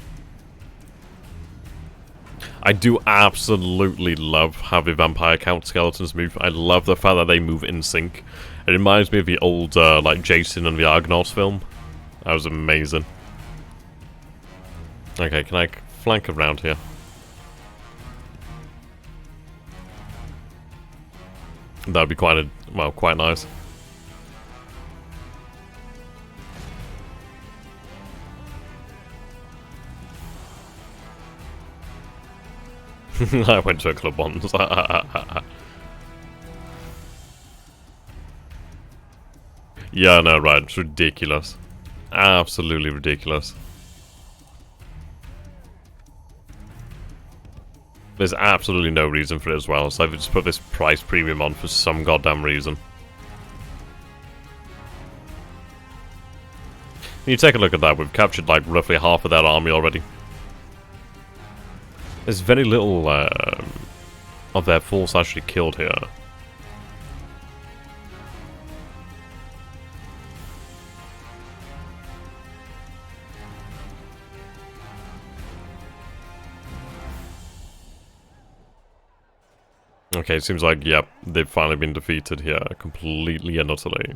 I do absolutely love how the vampire count skeletons move. I love the fact that they move in sync. It reminds me of the old, like, Jason and the Argonauts film. That was amazing. Okay, can I flank around here? That would be quite nice. I went to a club once. Yeah, no, right. It's ridiculous. Absolutely ridiculous. There's absolutely no reason for it as well, so I've just put this price premium on for some goddamn reason. You take a look at that, we've captured like roughly half of their army already. There's very little of their force actually killed here. Okay, it seems like, yep, they've finally been defeated here, completely and utterly.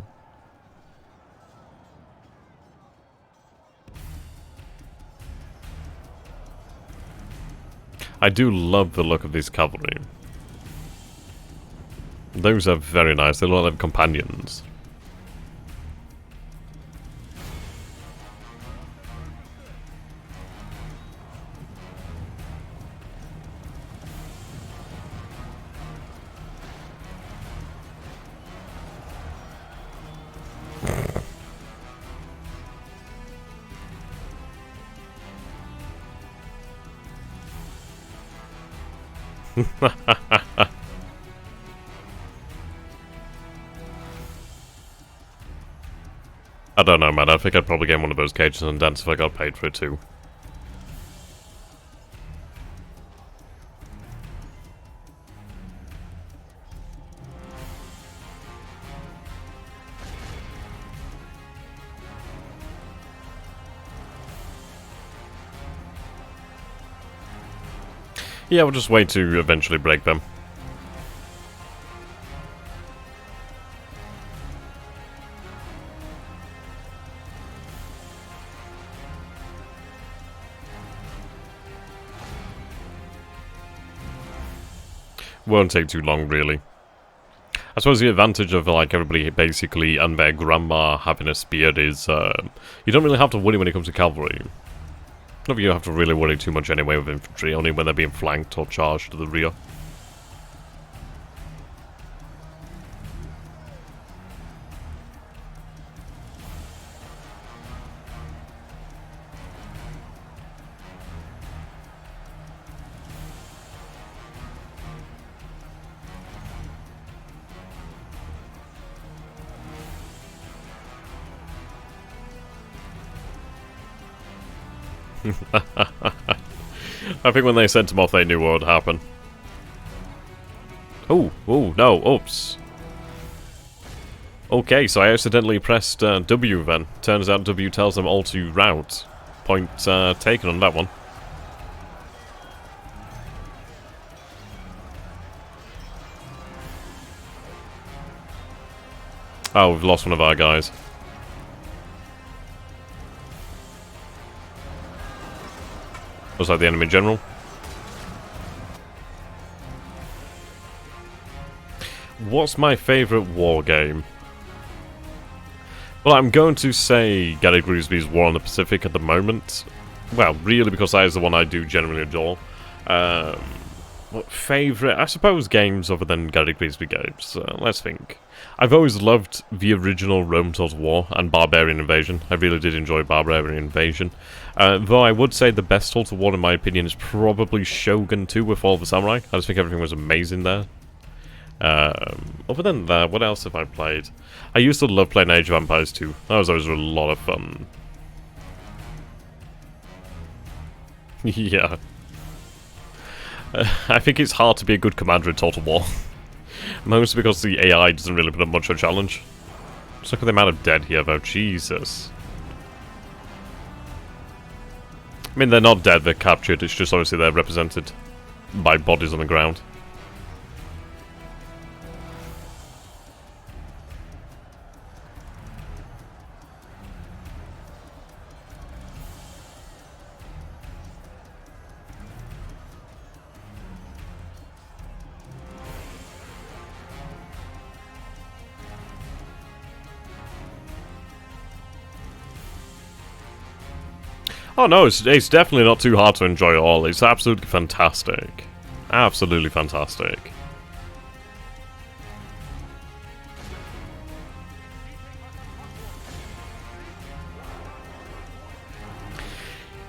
I do love the look of these cavalry. Those are very nice, they look like companions. I don't know, man. I think I'd probably get one of those cages and dance if I got paid for it too. Yeah, we'll just wait to eventually break them. Won't take too long, really. I suppose the advantage of like everybody basically and their grandma having a spear is you don't really have to worry when it comes to cavalry. Not that you have to really worry too much anyway with infantry, only when they're being flanked or charged to the rear. I think when they sent him off, they knew what would happen. Oh, no, oops. Okay, so I accidentally pressed W then. Turns out W tells them all to rout. Point taken on that one. Oh, we've lost one of our guys. Was that the enemy general? What's my favourite war game? Well, I'm going to say Gary Grigsby's War on the Pacific at the moment. Well, really, because that is the one I do generally adore. What favourite? I suppose games other than Gary Grigsby games. Let's think. I've always loved the original Rome Total War and Barbarian Invasion. I really did enjoy Barbarian Invasion. Though I would say the best Total War, in my opinion, is probably Shogun 2 with Fall of the Samurai. I just think everything was amazing there. Other than that, what else have I played? I used to love playing Age of Empires 2. That was always a lot of fun. Yeah. I think it's hard to be a good commander in Total War. Mostly because the AI doesn't really put up much of a challenge. Just look at the amount of dead here, though. Jesus. I mean, they're not dead, they're captured. It's just obviously they're represented by bodies on the ground. Oh no, it's definitely not too hard to enjoy at all. It's absolutely fantastic. Absolutely fantastic.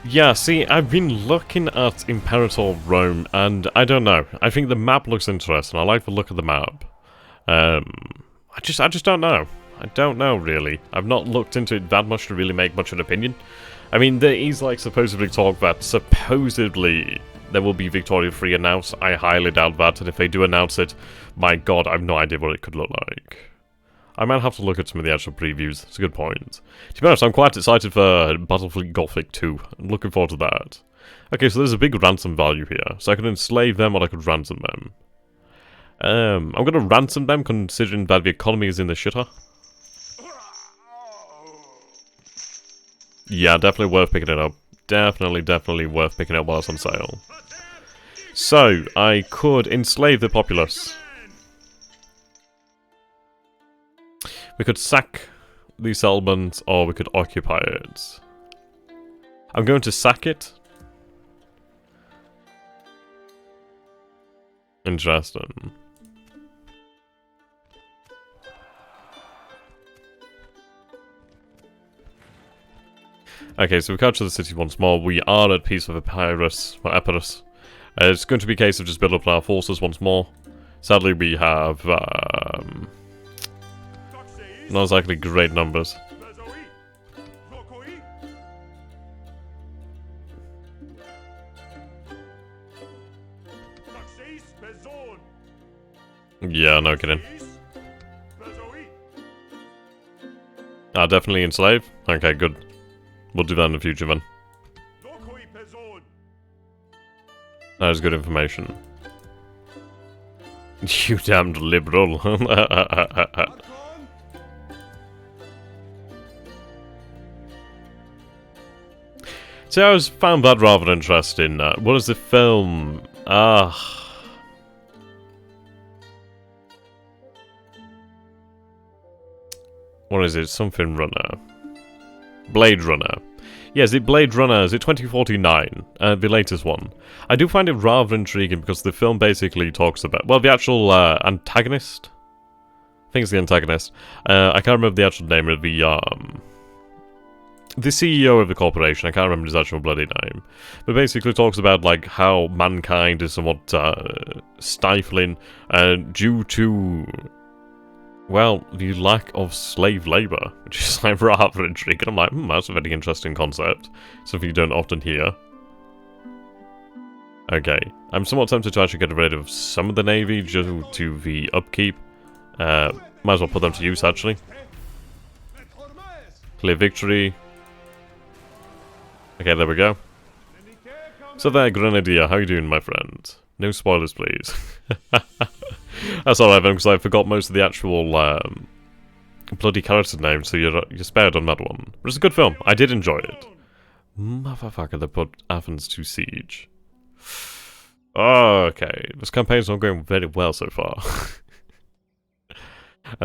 Yeah, see, I've been looking at Imperator Rome, and I don't know. I think the map looks interesting. I like the look of the map. I just don't know. I don't know, really. I've not looked into it that much to really make much of an opinion. I mean, there is, like, supposedly talk that supposedly there will be Victoria 3 announced. I highly doubt that, and if they do announce it, my god, I have no idea what it could look like. I might have to look at some of the actual previews. It's a good point. To be honest, I'm quite excited for Battlefleet Gothic 2. I'm looking forward to that. Okay, so there's a big ransom value here. So I could enslave them or I could ransom them. I'm going to ransom them considering that the economy is in the shitter. Yeah, definitely worth picking it up. Definitely worth picking up while it's on sale. So, I could enslave the populace. We could sack the settlement, or we could occupy it. I'm going to sack it. Interesting. Okay, so we capture the city once more. We are at peace with Epirus. It's going to be a case of just building up our forces once more. Sadly, we have not exactly great numbers. Yeah, no kidding. Definitely enslave? Okay, good. We'll do that in the future then. That is good information. You damned liberal. See, I always found that rather interesting. What is the film? What is it? Something Runner. Blade Runner. Yeah, is it Blade Runner? Is it 2049? The latest one. I do find it rather intriguing because the film basically talks about... Well, the actual antagonist? I think it's the antagonist. I can't remember the actual name of the CEO of the corporation. I can't remember his actual bloody name. But basically talks about, like, how mankind is somewhat stifling due to... Well, the lack of slave labour, which is like rather intriguing. I'm like, that's a very interesting concept. Something you don't often hear. Okay, I'm somewhat tempted to actually get rid of some of the navy due to the upkeep. Might as well put them to use, actually. Clear victory. Okay, there we go. So there, Grenadier, how you doing, my friend? No spoilers, please. That's alright then, because I forgot most of the actual bloody character names, so you're spared on that one. But it's a good film. I did enjoy it. Motherfucker, they put Athens to siege. Okay, this campaign's not going very well so far.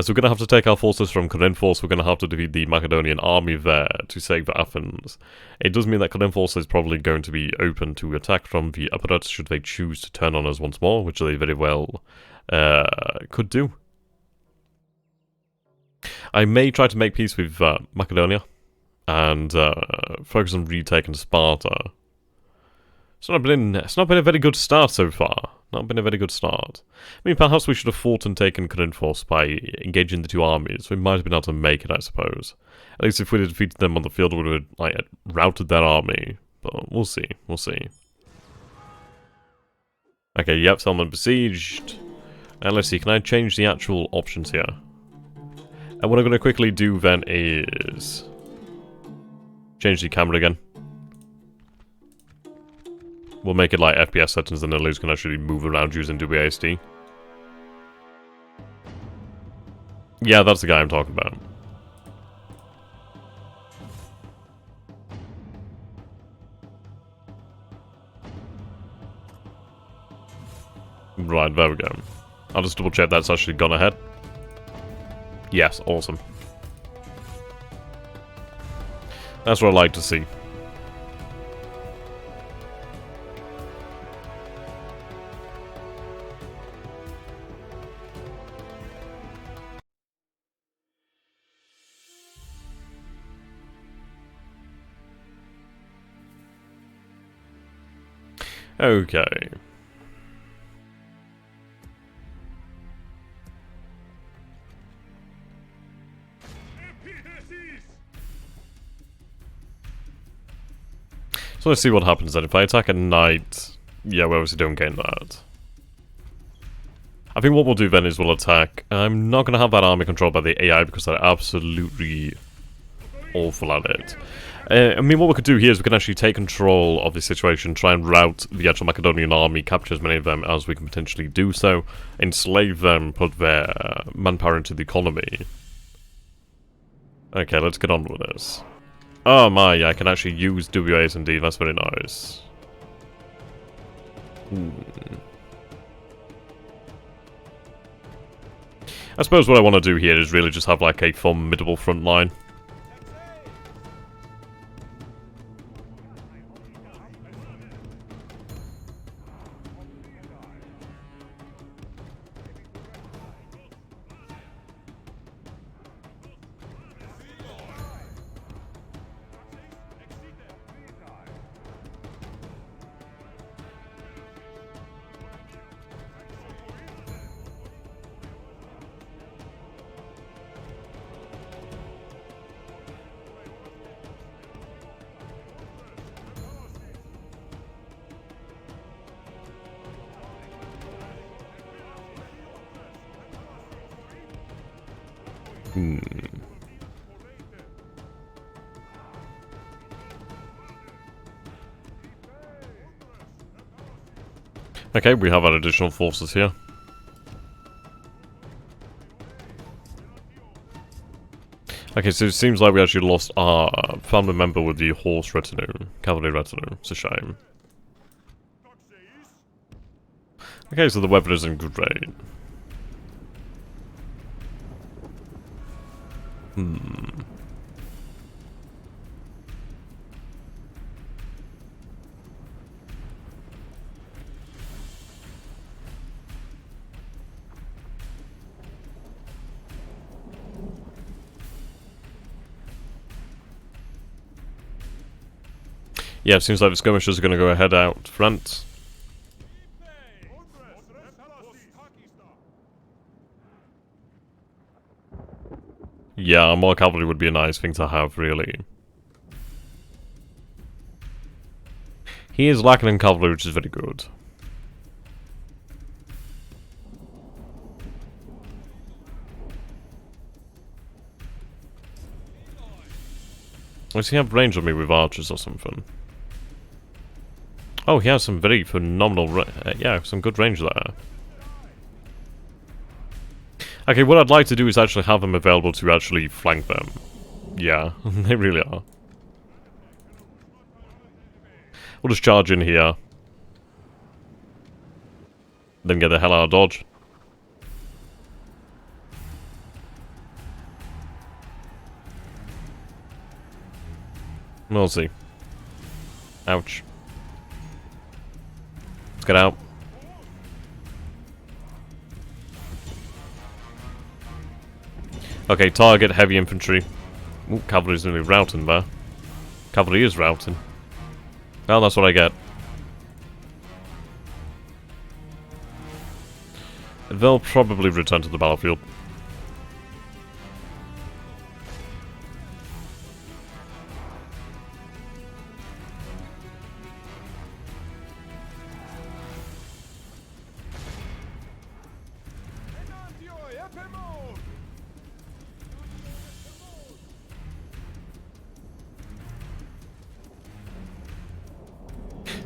So we're going to have to take our forces from Corinthos. We're going to have to defeat the Macedonian army there to save Athens. It does mean that Corinthos is probably going to be open to attack from the Epirus should they choose to turn on us once more, which they very well could do. I may try to make peace with Macedonia and focus on retaking Sparta. It's not been a very good start so far. Not been a very good start. I mean, perhaps we should have fought and taken Corinthos by engaging the two armies. We might have been able to make it, I suppose. At least if we had defeated them on the field, we would have like routed their army. But we'll see. We'll see. Okay, yep, settlement besieged. And let's see, can I change the actual options here? And what I'm going to quickly do then is change the camera again. We'll make it like FPS settings and then Luz can actually move around using WASD. Yeah, that's the guy I'm talking about. Right, there we go. I'll just double check that's actually gone ahead. Yes, awesome. That's what I like to see. Okay. So let's see what happens then. If I attack at night, yeah, we obviously don't gain that. I think what we'll do then is we'll attack. I'm not going to have that army controlled by the AI because they're absolutely awful at it. I mean, what we could do here is we can actually take control of the situation, try and rout the actual Macedonian army, capture as many of them as we can potentially do so, enslave them, put their manpower into the economy. Okay, let's get on with this. Oh my, I can actually use WAs indeed, that's very nice. I suppose what I want to do here is really just have like a formidable front line. Okay, we have our additional forces here. Okay, so it seems like we actually lost our family member with the horse retinue, cavalry retinue. It's a shame. Okay, so the weapon isn't great. Yeah, it seems like the skirmishers are going to go ahead out front. Yeah, more cavalry would be a nice thing to have, really. He is lacking in cavalry, which is very good. Does he have range on me with archers or something? Oh, he has some very phenomenal, yeah, some good range there. Okay, what I'd like to do is actually have them available to actually flank them. Yeah, they really are. We'll just charge in here. Then get the hell out of dodge. We'll see. Ouch. Let's get out. Okay, target heavy infantry. Ooh, cavalry's nearly routing there. Cavalry is routing. Well, that's what I get. They'll probably return to the battlefield.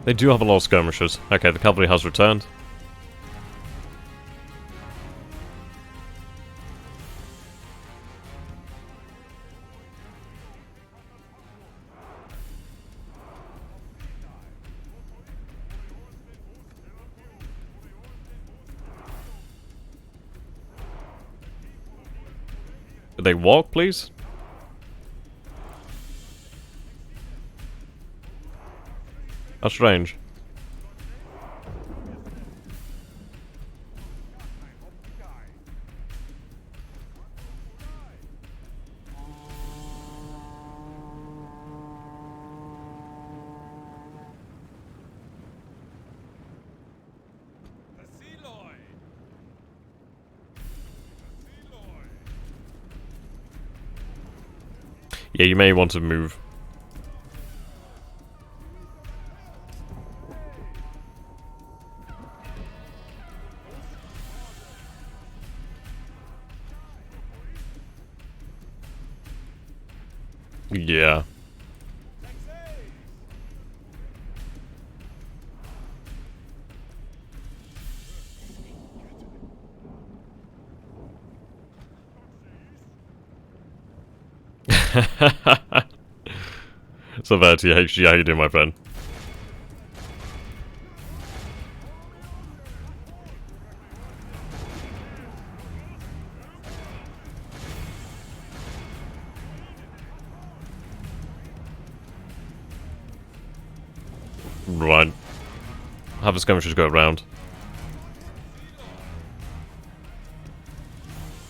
They do have a lot of skirmishers. Okay, the cavalry has returned. Could they walk, please? That's strange. Yeah, you may want to move. Yeah. So there, THG, how you doing, my friend? Right. Have the skirmishers go around.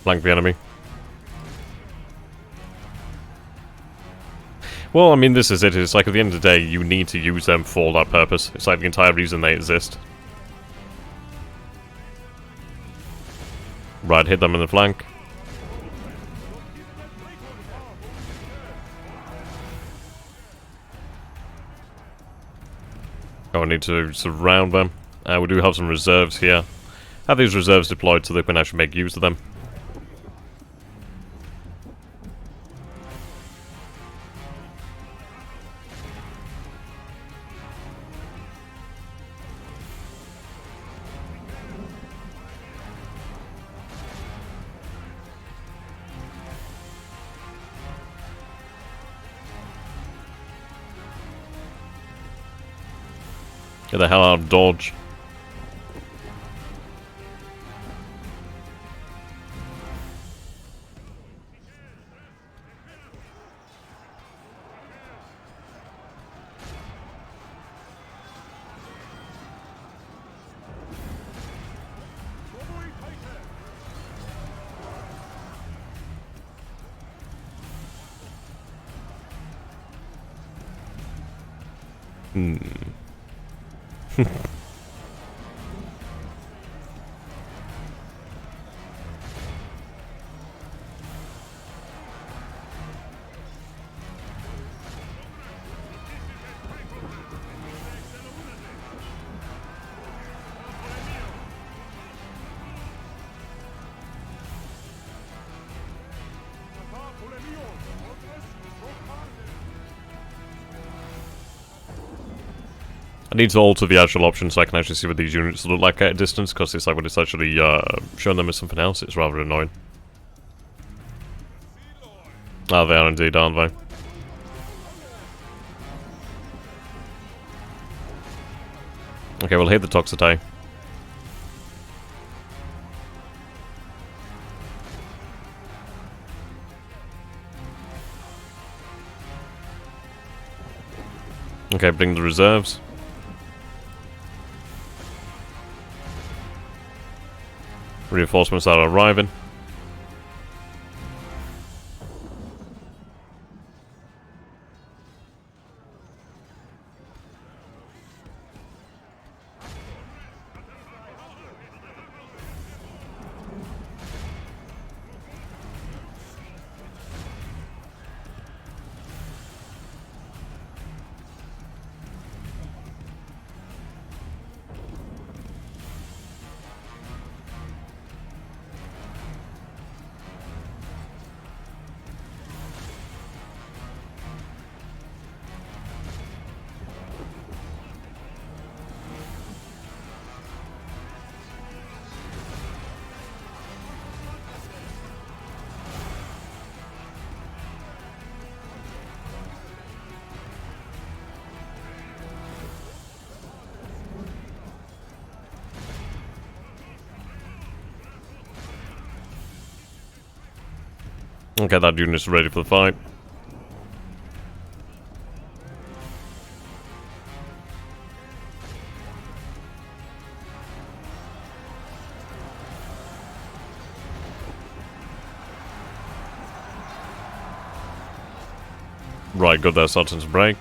Flank the enemy. Well, I mean, this is it. It's like, at the end of the day, you need to use them for that purpose. It's like the entire reason they exist. Right, hit them in the flank. Oh, I need to surround them. We do have some reserves here. Have these reserves deployed so they can actually make use of them. Get the hell out of dodge. I need to alter the actual option so I can actually see what these units look like at a distance, because it's like when it's actually showing them as something else, it's rather annoying. Ah, they are indeed, aren't they? Okay, we'll hit the Toxite. Okay, bring the reserves. Reinforcements are arriving. Okay, that unit's ready for the fight. Right, good there, starting to break.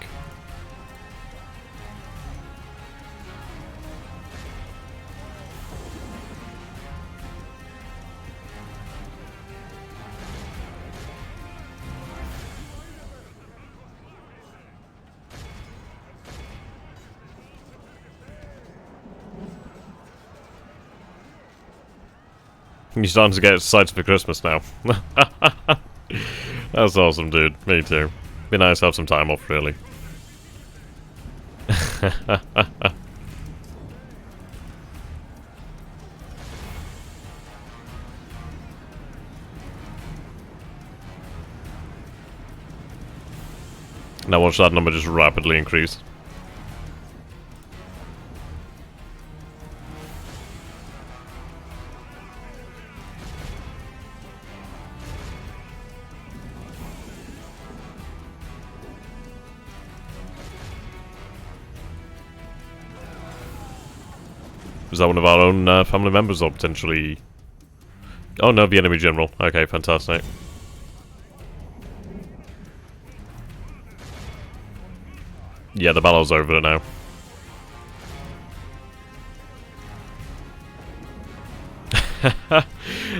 You're starting to get excited for Christmas now. That's awesome, dude. Me too. Be nice to have some time off, really. Now watch that number just rapidly increase. Is that one of our own family members, or potentially... Oh no, the enemy general. Okay, fantastic. Yeah, the battle's over now.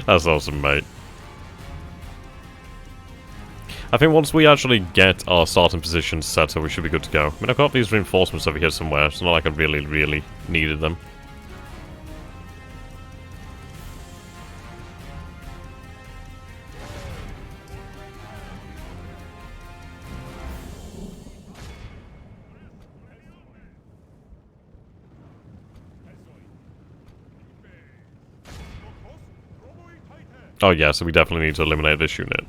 That's awesome, mate. I think once we actually get our starting positions set, so we should be good to go. I mean, I've got these reinforcements over here somewhere. It's not like I really needed them. Oh yeah, so we definitely need to eliminate this unit.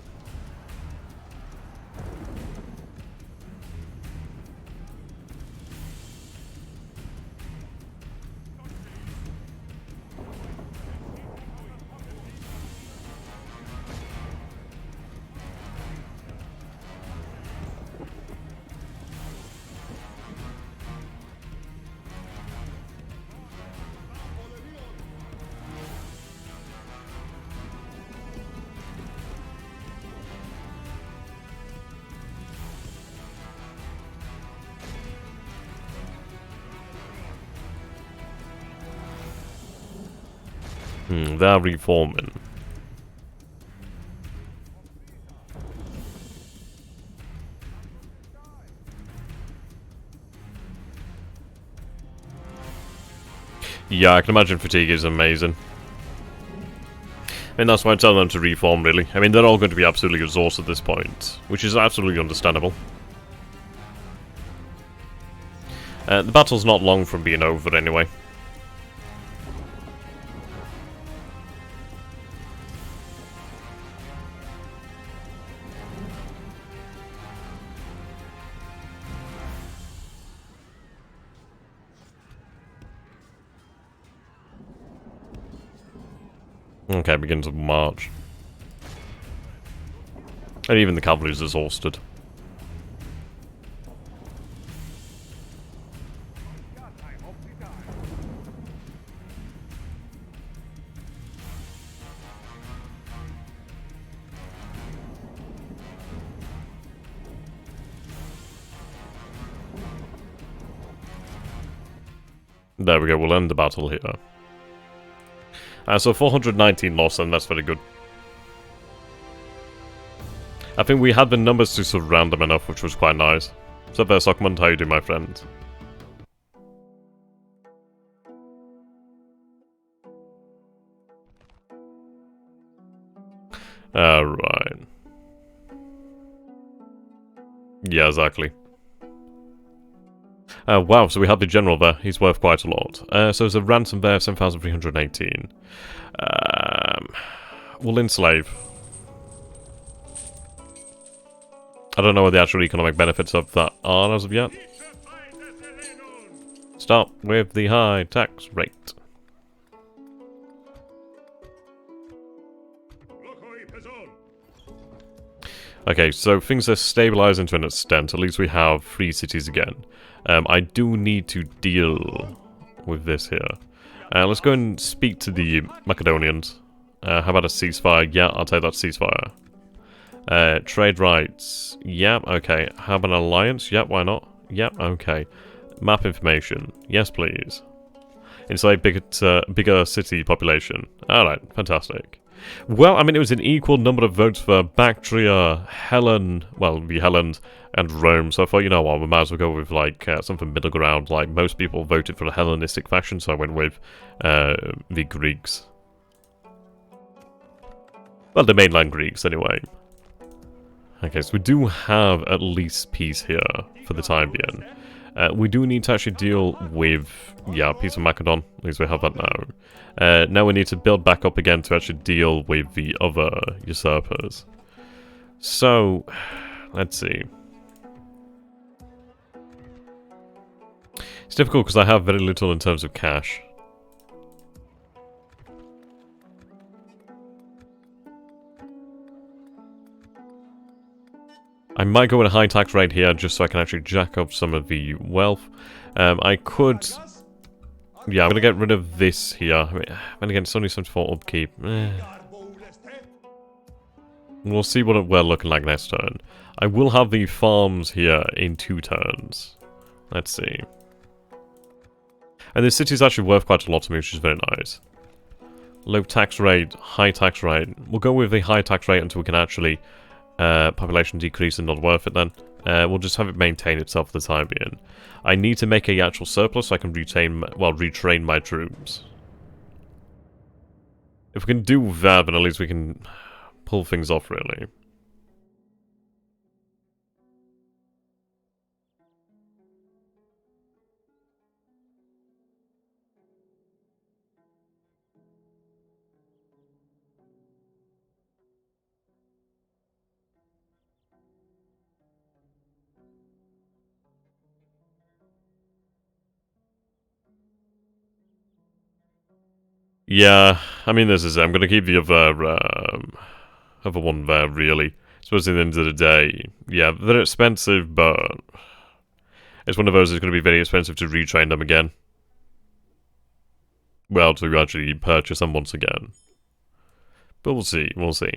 They're reforming. Yeah, I can imagine fatigue is amazing. I mean, that's why I tell them to reform, really. I mean, they're all going to be absolutely exhausted at this point, which is absolutely understandable. The battle's not long from being over, anyway. Okay, begins of March. And even the cavalry's exhausted. There we go, we'll end the battle here. So 419 lost, and that's very good. I think we had the numbers to surround them enough, which was quite nice. So there, Sockmund, how you doing, my friend? Right. Yeah, exactly. Wow, so we had the general there. He's worth quite a lot. So there's a ransom there of 7,318. We'll enslave. I don't know what the actual economic benefits of that are as of yet. Stop with the high tax rate. Okay, so things are stabilizing to an extent. At least we have 3 cities again. I do need to deal with this here. Let's go and speak to the Macedonians. How about a ceasefire? Yeah, I'll take that ceasefire. Trade rights. Yep, okay. How about an alliance? Yep, why not? Yep, okay. Map information. Yes, please. Enslave bigger city population. Alright, fantastic. Well, I mean, it was an equal number of votes for Bactria, Helen, well, the Helland, and Rome, so I thought, you know what, we might as well go with, like, something middle ground. Like, most people voted for the Hellenistic faction, so I went with the Greeks. Well, the mainland Greeks, anyway. Okay, so we do have at least peace here for the time being. We do need to actually deal with, yeah, peace of Macedon. At least we have that now. Now we need to build back up again to actually deal with the other usurpers. So, let's see. It's difficult because I have very little in terms of cash. I might go with a high tax rate here just so I can actually jack up some of the wealth. I could... Yeah, I'm going to get rid of this here. I mean, and again, it's only 74 upkeep. We'll see what we're looking like next turn. I will have the farms here in 2 turns. Let's see. And this city is actually worth quite a lot to me, which is very nice. Low tax rate, high tax rate. We'll go with the high tax rate until we can actually... population decrease and not worth it then. We'll just have it maintain itself for the time being. I need to make a actual surplus so I can retrain my troops. If we can do that, then at least we can pull things off, really. Yeah, I mean, this is it. I'm going to keep the other one there, really. I suppose at the end of the day, yeah, they're expensive, but it's one of those that's going to be very expensive to retrain them again. Well, to actually purchase them once again. But we'll see, we'll see.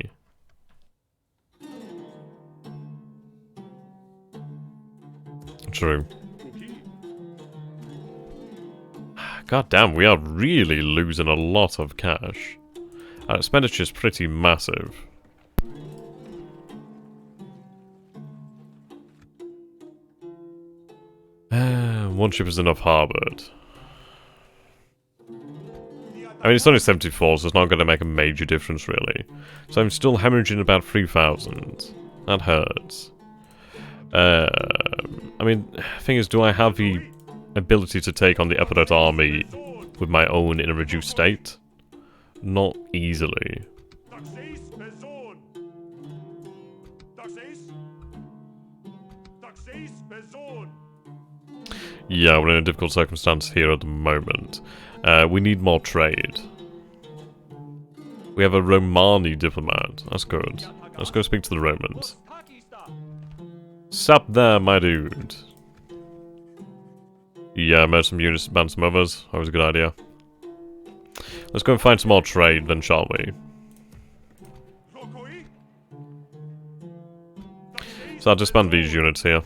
True. God damn, we are really losing a lot of cash. Our expenditure is pretty massive. One ship is enough harbored. I mean, it's only 74, so it's not going to make a major difference, really. So I'm still hemorrhaging about 3,000. That hurts. I mean, thing is, do I have the ability to take on the Epirote army with my own in a reduced state? Not easily. Yeah, we're in a difficult circumstance here at the moment. We need more trade. We have a Romani diplomat. That's good. Let's go speak to the Romans. Sup there, my dude. Yeah, made some units to ban some others. That was a good idea. Let's go and find some more trade, then, shall we? So I'll disband these units here.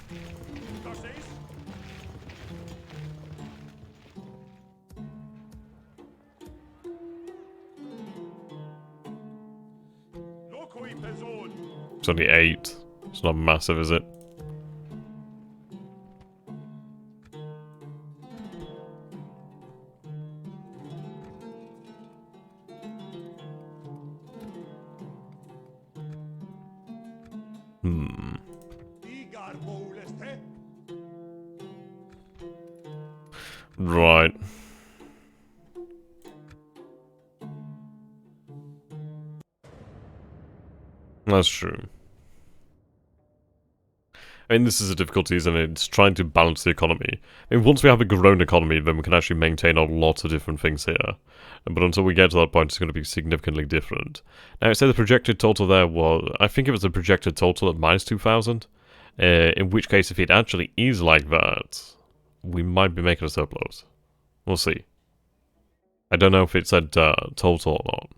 It's only 8. It's not massive, is it? Right. That's true. I mean, this is a difficulty, isn't it? It's trying to balance the economy. I mean, once we have a grown economy, then we can actually maintain a lot of different things here. But until we get to that point, it's going to be significantly different. Now, it said the projected total there was... I think it was a projected total at minus 2,000. In which case, if it actually is like that, we might be making a surplus. We'll see. I don't know if it said total or not.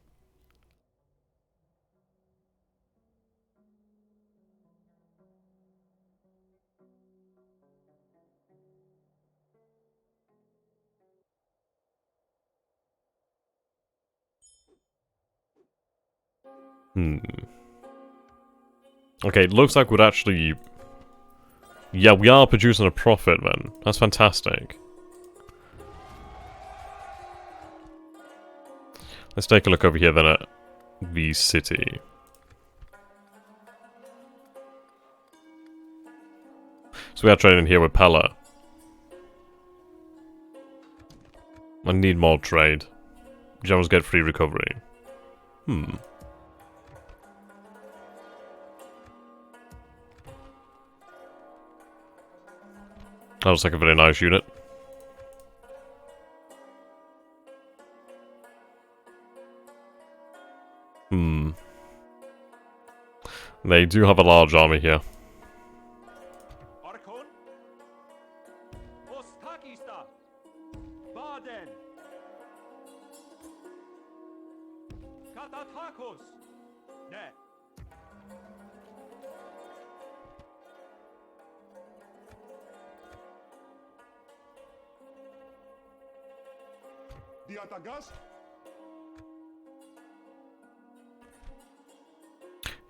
Okay, it looks like we're actually... Yeah, we are producing a profit, then. That's fantastic. Let's take a look over here, then, at the city. So we are trading here with Pella. I need more trade. Generals get free recovery. That looks like a very nice unit. They do have a large army here.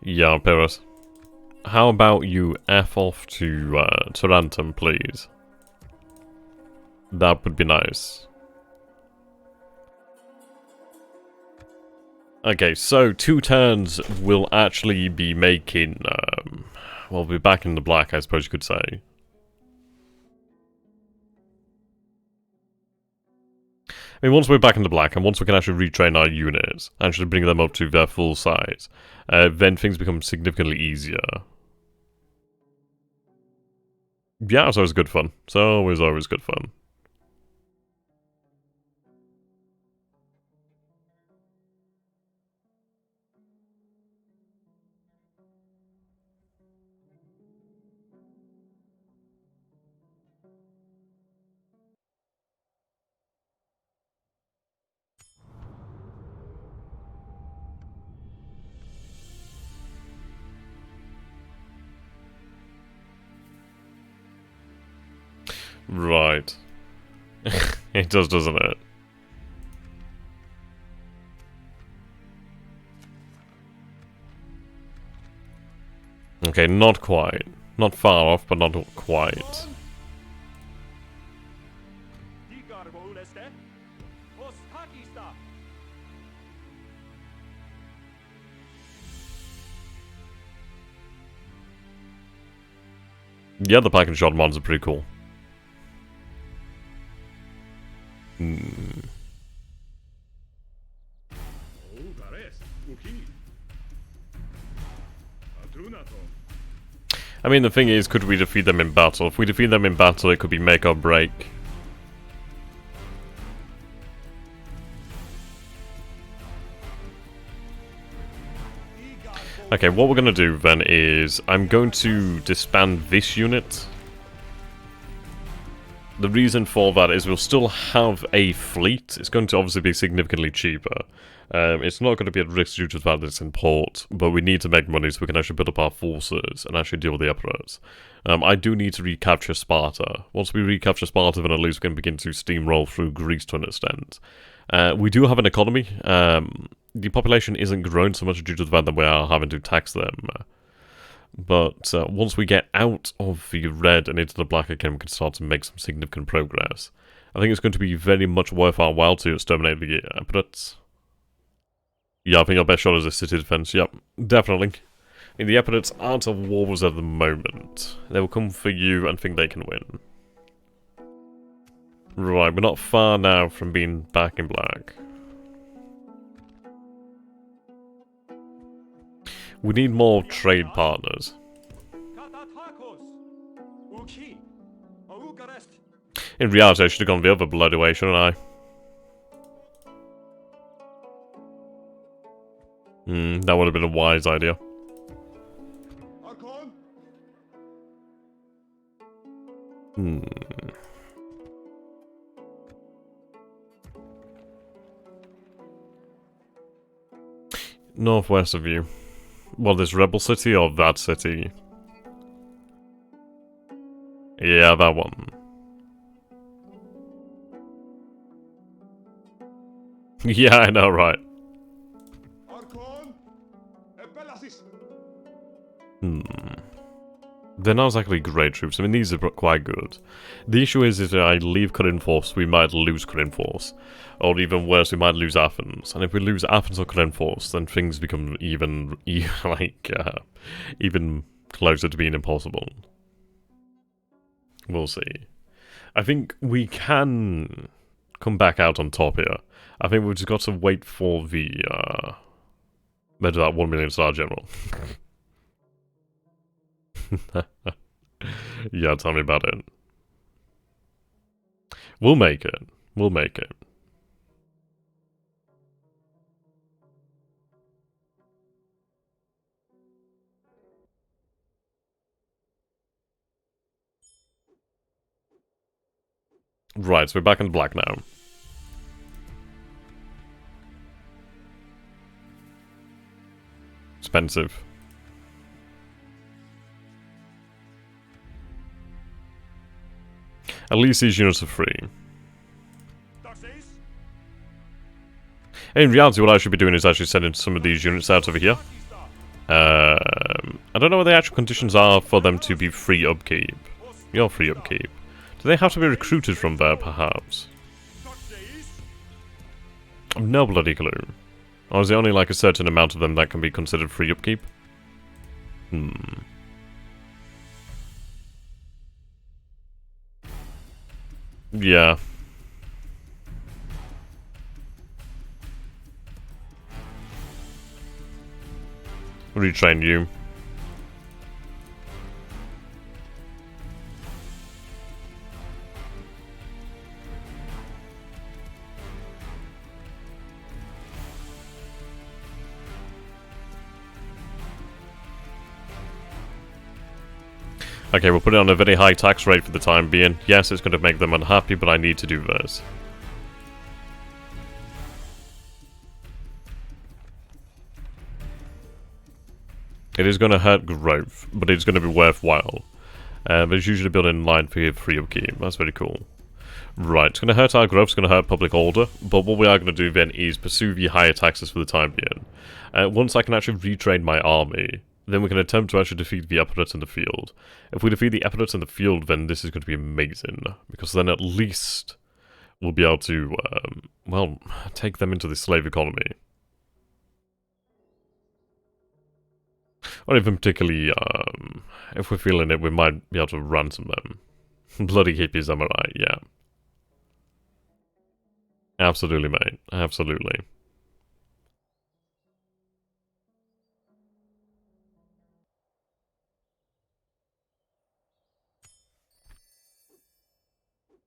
Yeah, Pyrrhus. How about you F off to Tarantum, please? That would be nice. Okay, so 2 turns will actually be making, well, we'll be back in the black, I suppose you could say. I mean, once we're back in the black, and once we can actually retrain our units, actually bring them up to their full size, then things become significantly easier. Yeah, it's always good fun. It's always good fun. Right. It does, doesn't it? Okay, not quite. Not far off, but not quite. Yeah, the package shot mods are pretty cool. I mean, the thing is, could we defeat them in battle? If we defeat them in battle, it could be make or break. Okay, what we're going to do then is, I'm going to disband this unit. The reason for that is we'll still have a fleet. It's going to obviously be significantly cheaper. It's not going to be at risk due to the fact that it's in port, but we need to make money so we can actually build up our forces and actually deal with the emperors. I do need to recapture Sparta. Once we recapture Sparta, then at least we can begin to steamroll through Greece to an extent. We do have an economy. The population isn't growing so much due to the fact that we are having to tax them. But once we get out of the red and into the black again, we can start to make some significant progress. I think it's going to be very much worth our while to exterminate the Epirates. Yeah, I think our best shot is a city defense. Yep, definitely. And the Epirates aren't at war with us at the moment. They will come for you and think they can win. Right, we're not far now from being back in black. We need more trade partners. In reality, I should have gone the other bloody way, shouldn't I? That would have been a wise idea. Northwest of you. Well, this rebel city or that city? Yeah, that one. Yeah, I know, right? They're not exactly great troops. I mean, these are quite good. The issue is if I leave Corinthos, we might lose Corinthos. Or even worse, we might lose Athens. And if we lose Athens or Corinthos, then things become even closer to being impossible. We'll see. I think we can come back out on top here. I think we've just got to wait for the, that 1 million star general. Yeah, tell me about it. We'll make it. We'll make it. Right, so we're back in black now. Expensive. At least these units are free. In reality, what I should be doing is actually sending some of these units out over here. I don't know what the actual conditions are for them to be free upkeep. You're free upkeep. Do they have to be recruited from there, perhaps? No bloody clue. Or is there only like a certain amount of them that can be considered free upkeep? Yeah. Retrain you. Okay, we'll put it on a very high tax rate for the time being. Yes, it's going to make them unhappy, but I need to do this. It is going to hurt growth, but it's going to be worthwhile. But it's usually built in line for free upkeep. That's very cool. Right, it's going to hurt our growth, it's going to hurt public order, but what we are going to do then is pursue the higher taxes for the time being. Once I can actually retrain my army, then we can attempt to actually defeat the Epirates in the field. If we defeat the Epirates in the field, then this is going to be amazing, because then at least we'll be able to, well, take them into the slave economy. Or even particularly, if we're feeling it, we might be able to ransom them. Bloody hippies, am I right? Yeah. Absolutely, mate. Absolutely.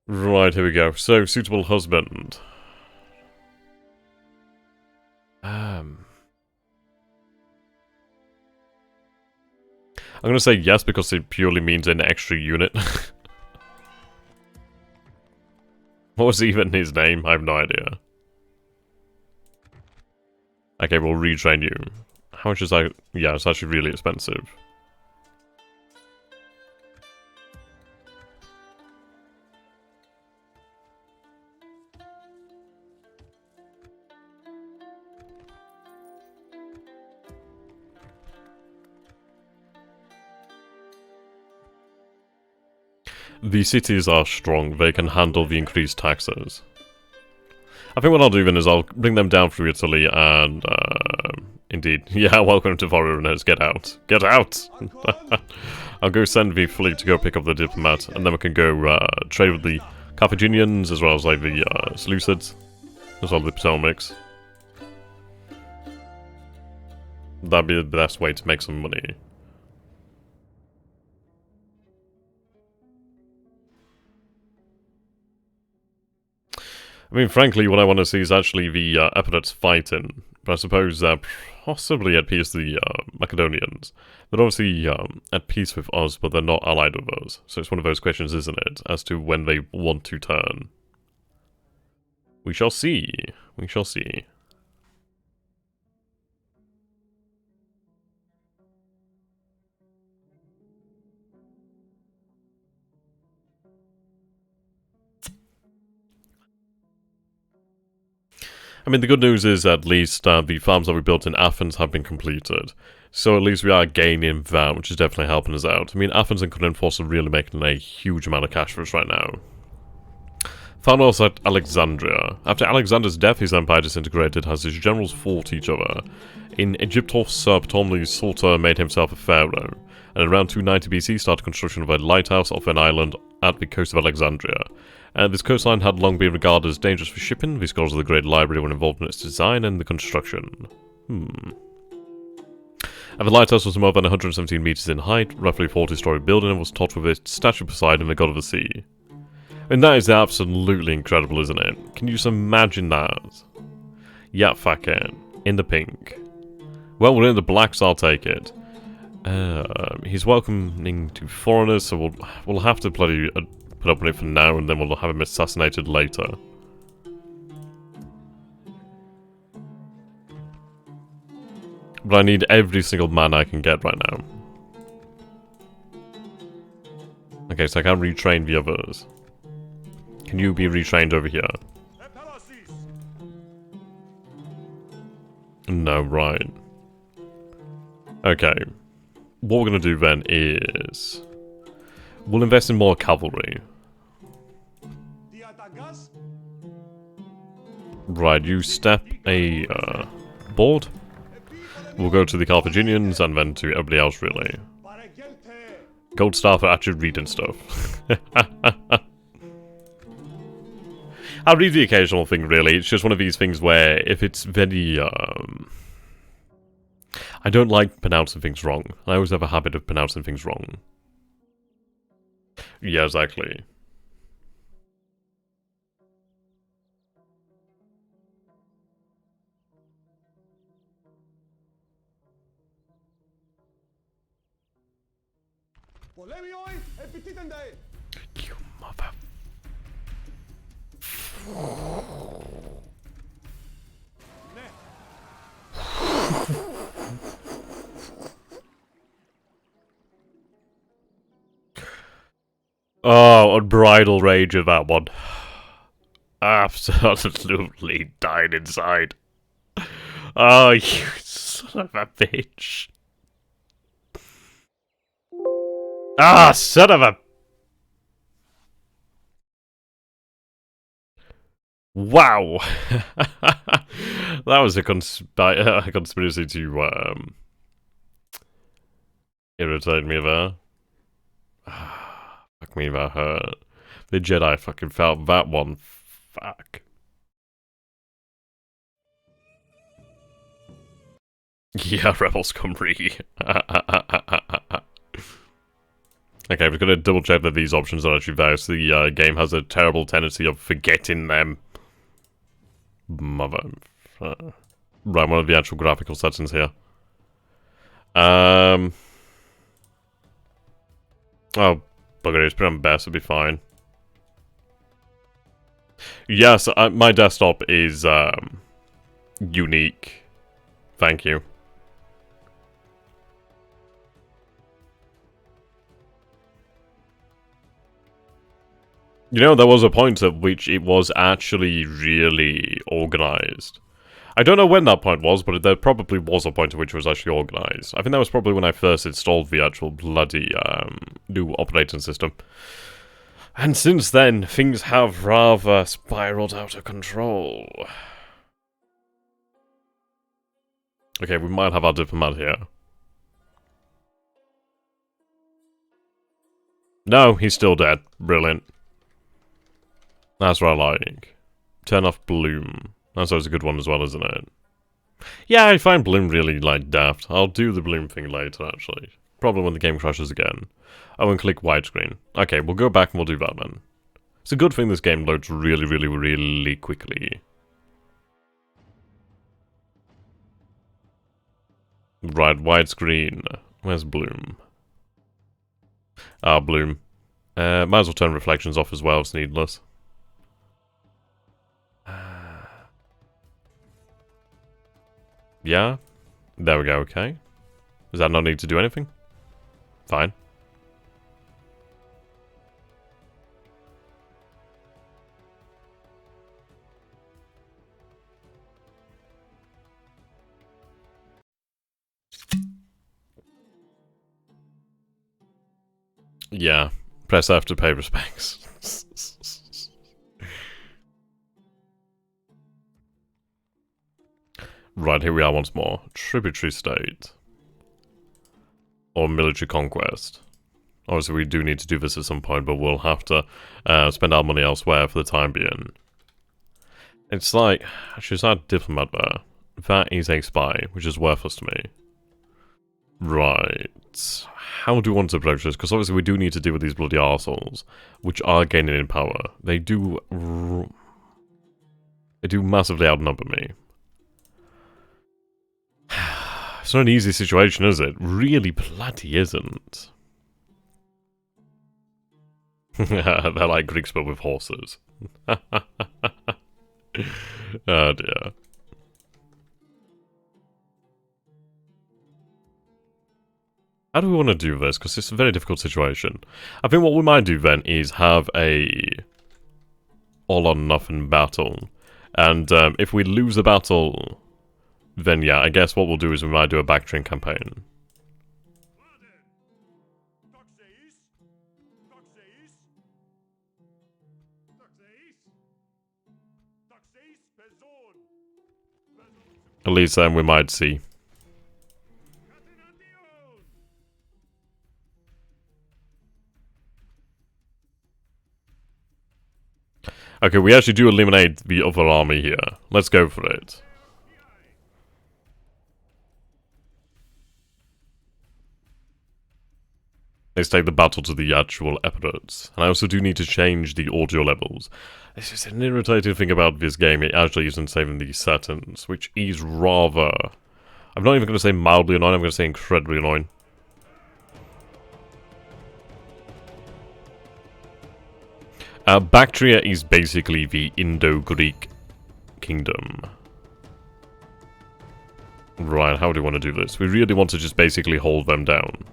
Right, here we go. So, suitable husband. I'm gonna say yes because it purely means an extra unit. What was even his name? I have no idea. Okay, we'll retrain you. How much is that? Yeah, it's actually really expensive. The cities are strong, they can handle the increased taxes. I think what I'll do then is I'll bring them down through Italy and, indeed, yeah, welcome to Foreigners, get out. Get out! I'll go send the fleet to go pick up the diplomat, and then we can go, trade with the Carthaginians, as well as, like, the, Seleucids, as well as the Ptolemies. That'd be the best way to make some money. I mean, frankly, what I want to see is actually the Epirates fighting. But I suppose possibly at peace the Macedonians. They're obviously at peace with us, but they're not allied with us. So it's one of those questions, isn't it, as to when they want to turn. We shall see. We shall see. I mean, the good news is at least the farms that we built in Athens have been completed. So at least we are gaining that, which is definitely helping us out. I mean, Athens and Corinthos are really making a huge amount of cash for us right now. Found also at Alexandria. After Alexander's death, his empire disintegrated as his generals fought each other. In Egyptos, Ptolemy Sultan made himself a pharaoh, And around 290 BC started construction of a lighthouse off an island at the coast of Alexandria. This coastline had long been regarded as dangerous for shipping. The scholars of the Great Library were involved in its design and the construction. And the lighthouse was more than 117 meters in height, roughly a 40-story building, and was topped with a statue of Poseidon, the god of the sea. And that is absolutely incredible, isn't it? Can you just imagine that? Yeah, fucking. In the pink. Well, we're in the black, so I'll take it. He's welcoming to foreigners, so we'll have to bloody put up with it for now, and then we'll have him assassinated later. But I need every single man I can get right now. Okay, so I can't retrain the others. Can you be retrained over here? No, right. Okay. What we're going to do then is... we'll invest in more cavalry. Right, you step a board. We'll go to the Carthaginians and then to everybody else, really. Gold star for actually reading stuff. I'll read the occasional thing, really. It's just one of these things where if it's very, I don't like pronouncing things wrong. I always have a habit of pronouncing things wrong. Yeah, exactly. You mother... Oh, unbridled rage of that one. Absolutely died inside. Oh, you son of a bitch. Ah, son of a... Wow. That was a conspiracy to, irritate me there. Fuck me, that hurt. The Jedi fucking felt that one. Fuck. Yeah, Rebels come re. Okay, we're gonna double check that these options are actually there, so the game has a terrible tendency of forgetting them. Mother... Right, one of the actual graphical settings here. Oh, bugger, it's put on best, it'll be fine. Yes, my desktop is, unique. Thank you. You know, there was a point at which it was actually really organized. I don't know when that point was, but there probably was a point at which it was actually organized. I think that was probably when I first installed the actual bloody new operating system. And since then, things have rather spiraled out of control. Okay, we might have our diplomat here. No, he's still dead. Brilliant. That's what I like. Turn off Bloom. That's always a good one as well, isn't it? Yeah, I find Bloom really, like, daft. I'll do the Bloom thing later, actually. Probably when the game crashes again. Oh, and click widescreen. Okay, we'll go back and we'll do that then. It's a good thing this game loads really, really, really quickly. Right, widescreen. Where's Bloom? Ah, Bloom. Might as well turn reflections off as well, it's needless. Yeah? There we go, okay. Does that not need to do anything? Fine. Yeah. Press F to pay respects. Right, here we are once more. Tributary state. or military conquest. Obviously, we do need to do this at some point, but we'll have to spend our money elsewhere for the time being. It's like, she's had diplomat there. That is a spy, which is worthless to me. Right. How do we want to approach this? Because obviously we do need to deal with these bloody arseholes, which are gaining in power. They do massively outnumber me. It's not an easy situation, is it? Really bloody isn't. They're like Greeks but with horses. Oh dear. How do we want to do this? Because it's a very difficult situation. I think what we might do then is have a all-or-nothing battle. And if we lose a battle, then yeah, I guess what we'll do is we might do a backtrain campaign. At least then we might see. Okay, we actually do eliminate the other army here. Let's go for it. Let's take the battle to the actual episodes. And I also do need to change the audio levels. This is an irritating thing about this game. It actually isn't saving these settings, which is rather... I'm not even going to say mildly annoying, I'm going to say incredibly annoying. Bactria is basically the Indo-Greek kingdom. Right, how do we want to do this? We really want to just basically hold them down.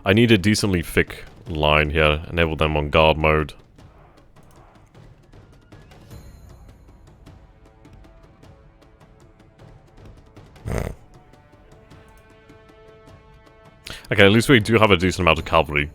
I need a decently thick line here. Enable them on guard mode. Okay, at least we do have a decent amount of cavalry.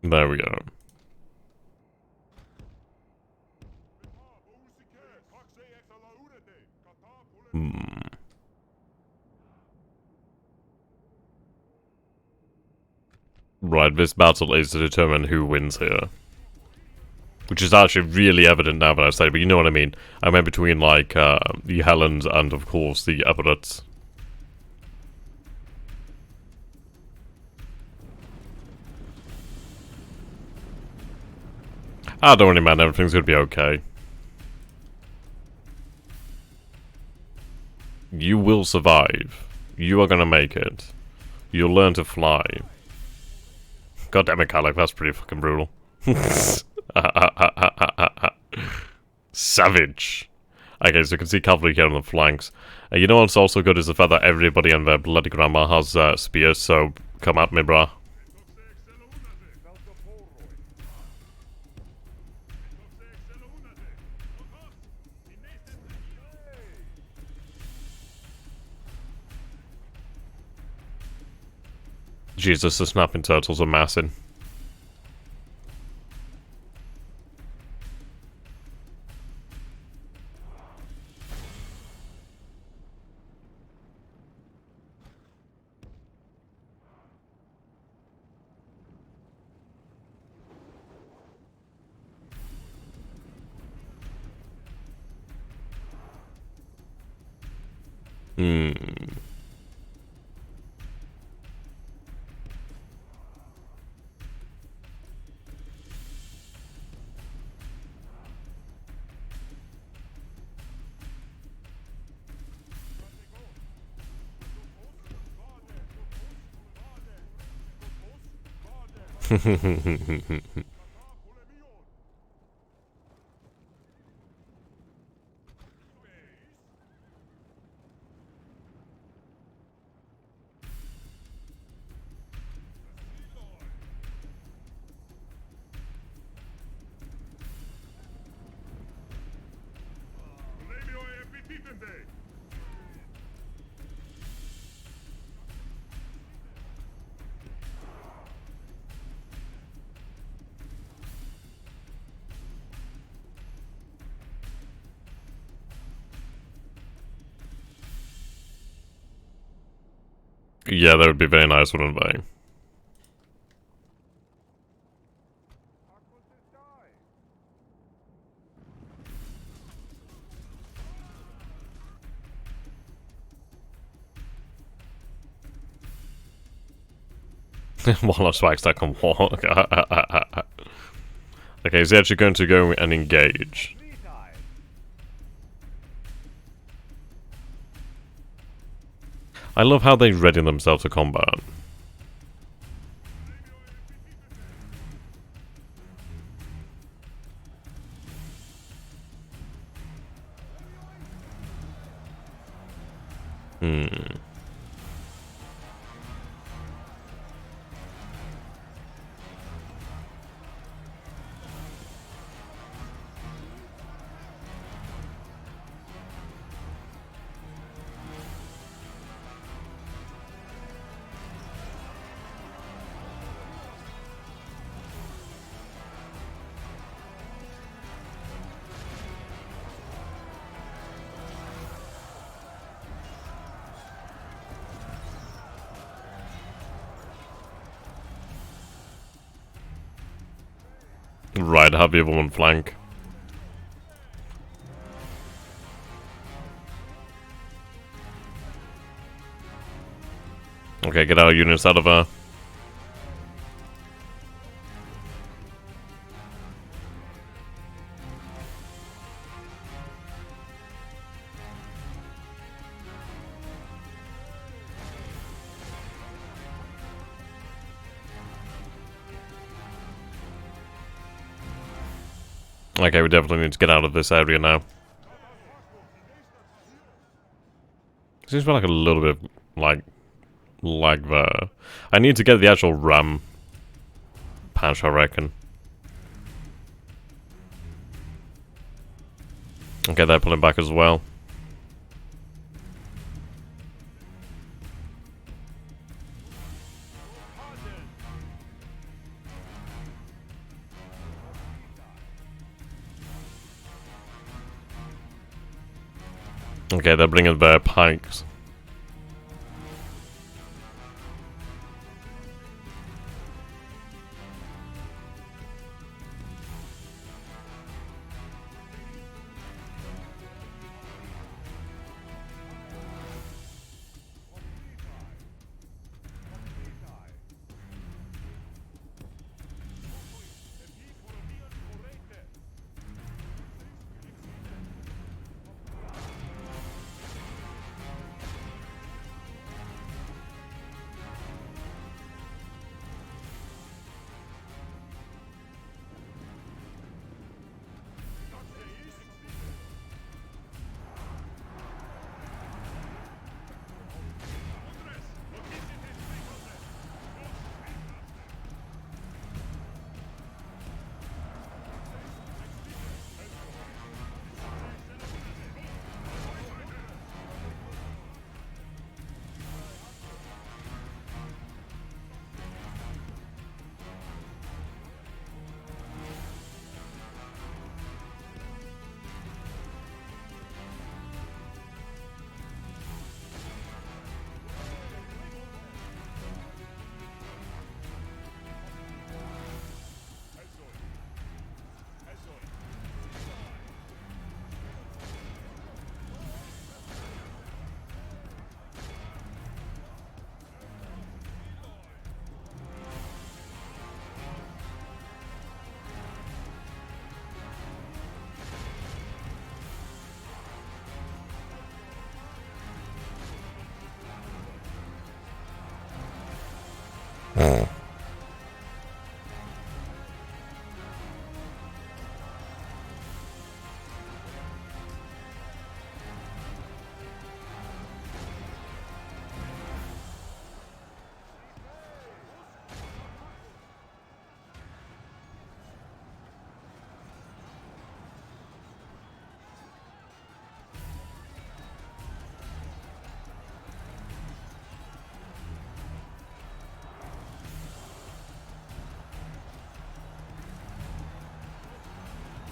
There we go. Right, this battle is to determine who wins here. Which is actually really evident now that I say, but you know what I mean. I meant between, like, the Helens and, of course, the Epirates. Ah, don't worry, man. Everything's gonna be okay. You will survive. You are gonna make it. You'll learn to fly. God damn it, Kalik, that's pretty fucking brutal. Savage. Okay, so you can see cavalry here on the flanks. You know what's also good is the fact that everybody and their bloody grandma has spears, so come at me, brah. Jesus, the snapping turtles are massing. Yeah, that would be very nice, wouldn't they? While our swag stack can walk. Okay, is he actually going to go and engage? I love how they ready themselves to combat. Right, have the other one flank. Okay, get our units out of there. Okay, we definitely need to get out of this area now. Seems like a little bit like lag there. I need to get the actual ram patch, I reckon. Okay, they're pulling back as well. Okay, they're bringing their pikes.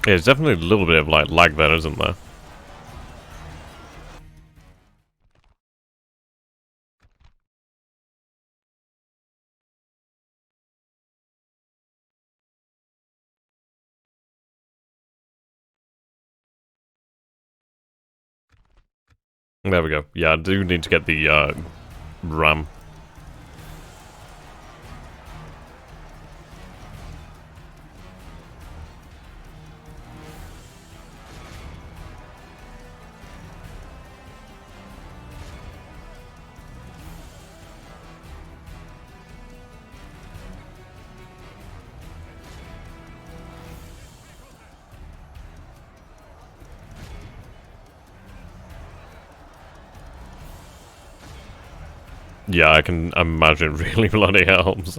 Yeah, there's definitely a little bit of like lag there, isn't there? There we go. Yeah, I do need to get the RAM. Yeah, I can imagine it really bloody helps.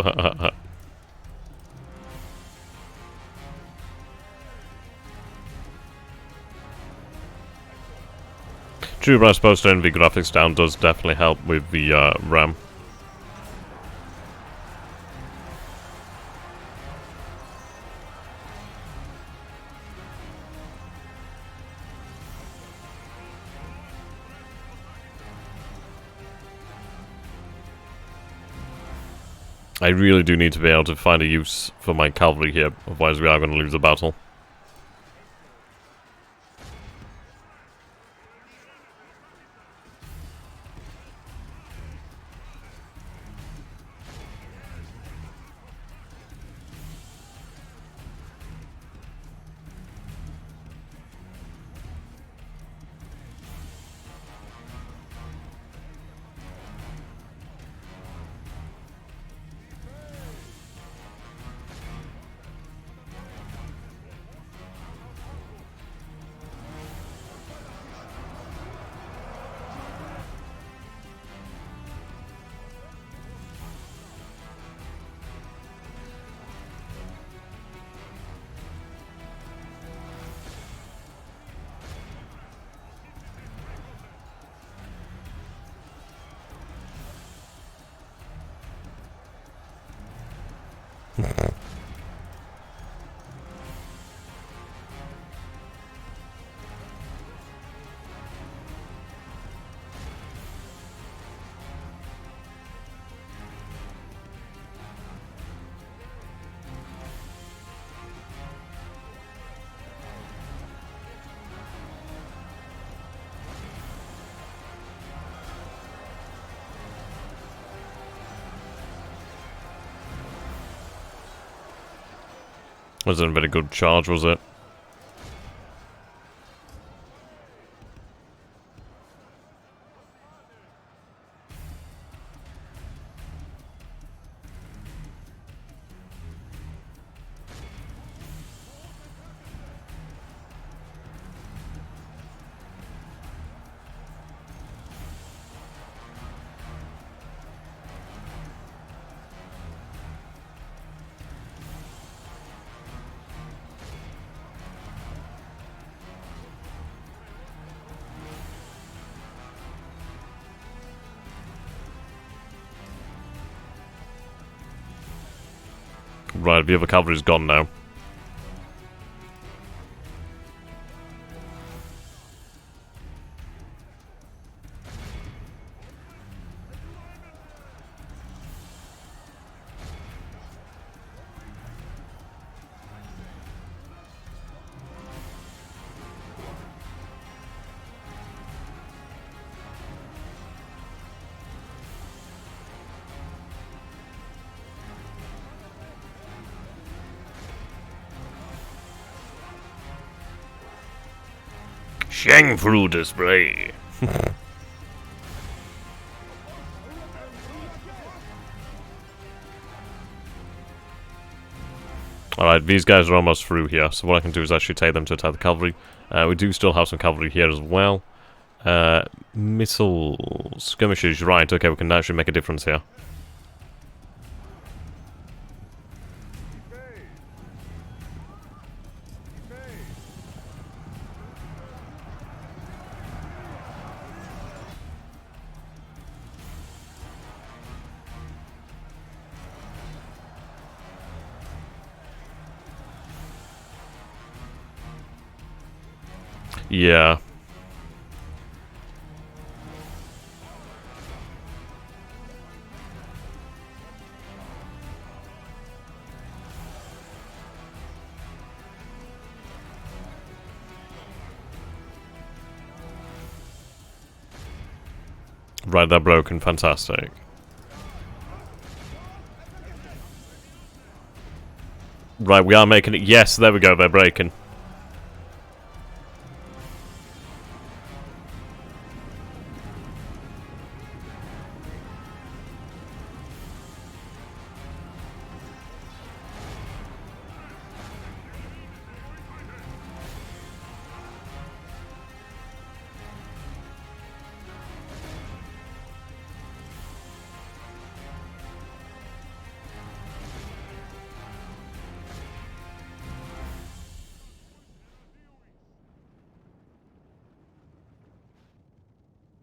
True, but I suppose turning the graphics down does definitely help with the RAM. I really do need to be able to find a use for my cavalry here, otherwise we are going to lose the battle. Wasn't a very good charge, was it? Right, the other cavalry's gone now. Shameful display. Alright, these guys are almost through here, so what I can do is actually take them to attack the cavalry. We do still have some cavalry here as well. Missile skirmishes, right, okay, we can actually make a difference here. Yeah. Right, they're broken. Fantastic. Right, we are making it. Yes, there we go. They're breaking.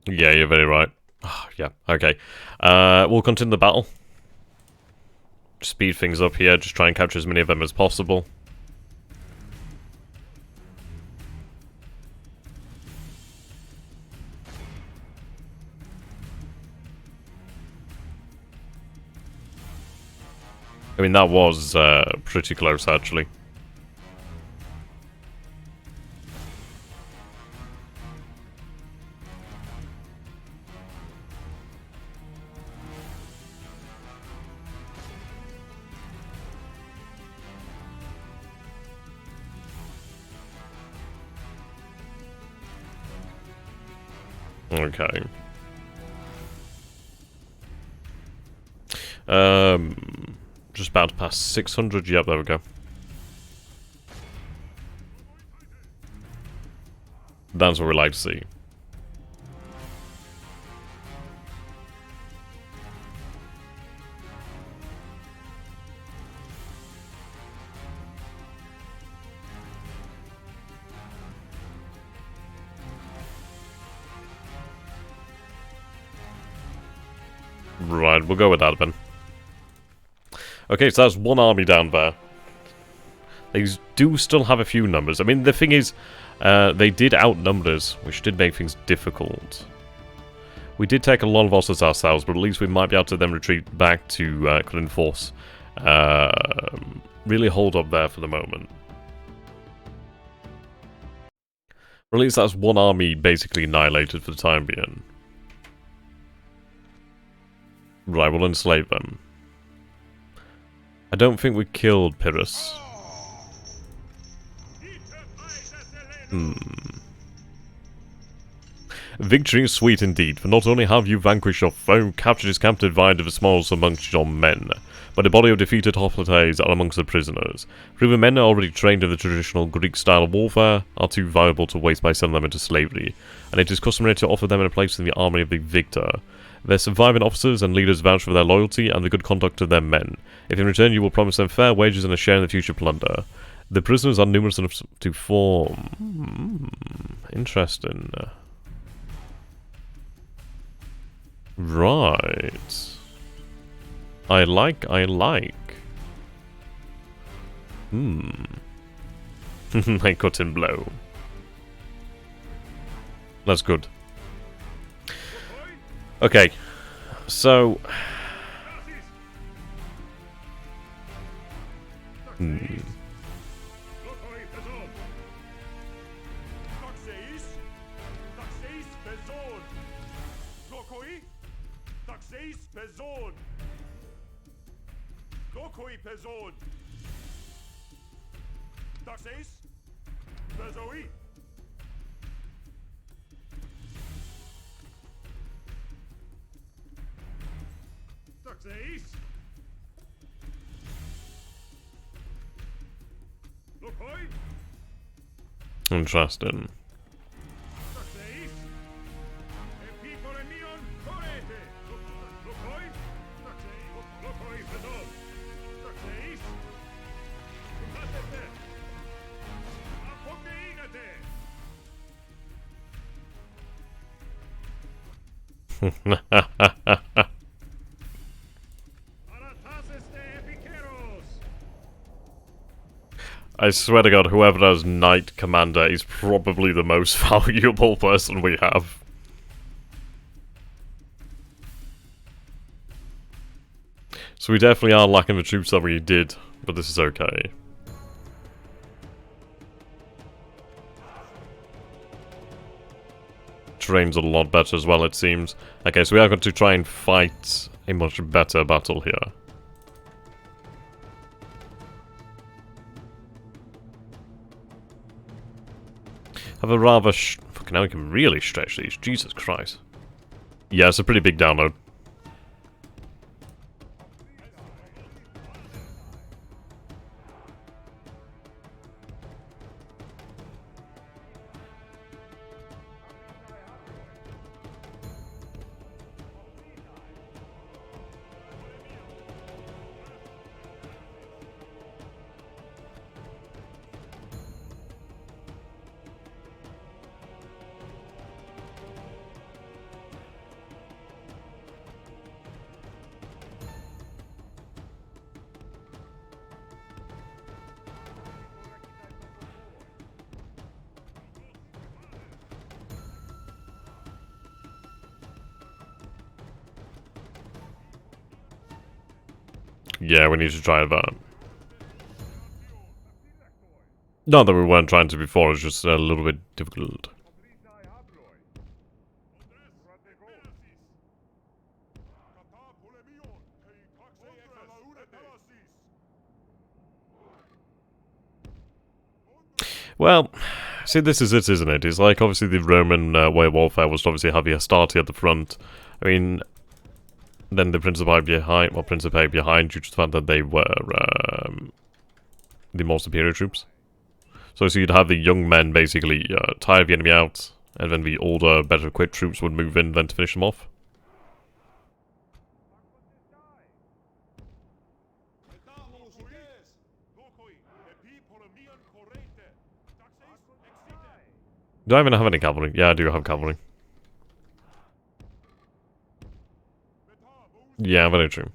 Yeah, you're very right. Oh, yeah, okay. We'll continue the battle. Speed things up here, just try and capture as many of them as possible. I mean, that was pretty close, actually. Okay. Just about to pass 600. Yep, there we go. That's what we like to see. Right, we'll go with that then. Okay, so that's one army down there. They do still have a few numbers. I mean, the thing is, they did outnumber us, which did make things difficult. We did take a lot of losses ourselves, but at least we might be able to then retreat back to Cullen Force. Really hold up there for the moment. Or at least that's one army basically annihilated for the time being. Right, we'll enslave them. I don't think we killed Pyrrhus. Victory is sweet indeed, for not only have you vanquished your foe, captured his captive divide of the smallest amongst your men, but a body of defeated hoplites are amongst the prisoners. For even men are already trained in the traditional Greek style of warfare, are too valuable to waste by selling them into slavery, and it is customary to offer them a place in the army of the victor. Their surviving officers and leaders vouch for their loyalty and the good conduct of their men. If in return you will promise them fair wages and a share in the future plunder. The prisoners are numerous enough to form... Interesting. Right. I like. I cut him blow. That's good. Okay. So... Interesting. I swear to God, whoever has Knight Commander is probably the most valuable person we have. So we definitely are lacking the troops that we did, but this is okay. Terrain's a lot better as well, it seems. Okay, so we are going to try and fight a much better battle here. Have a rather fucking hell, we can really stretch these. Jesus Christ. Yeah, it's a pretty big download. Yeah, we need to try that. Not that we weren't trying to before, it's just a little bit difficult. Well, see, this is it, isn't it? It's like, obviously, the Roman way of warfare was to obviously have the Astarte at the front. I mean, then the Principi behind, well, Principi behind, due to the fact that they were the more superior troops. So you'd have the young men basically tire the enemy out, and then the older, better equipped troops would move in then to finish them off. Do I even have any cavalry? Yeah, I do have cavalry. Yeah, very true.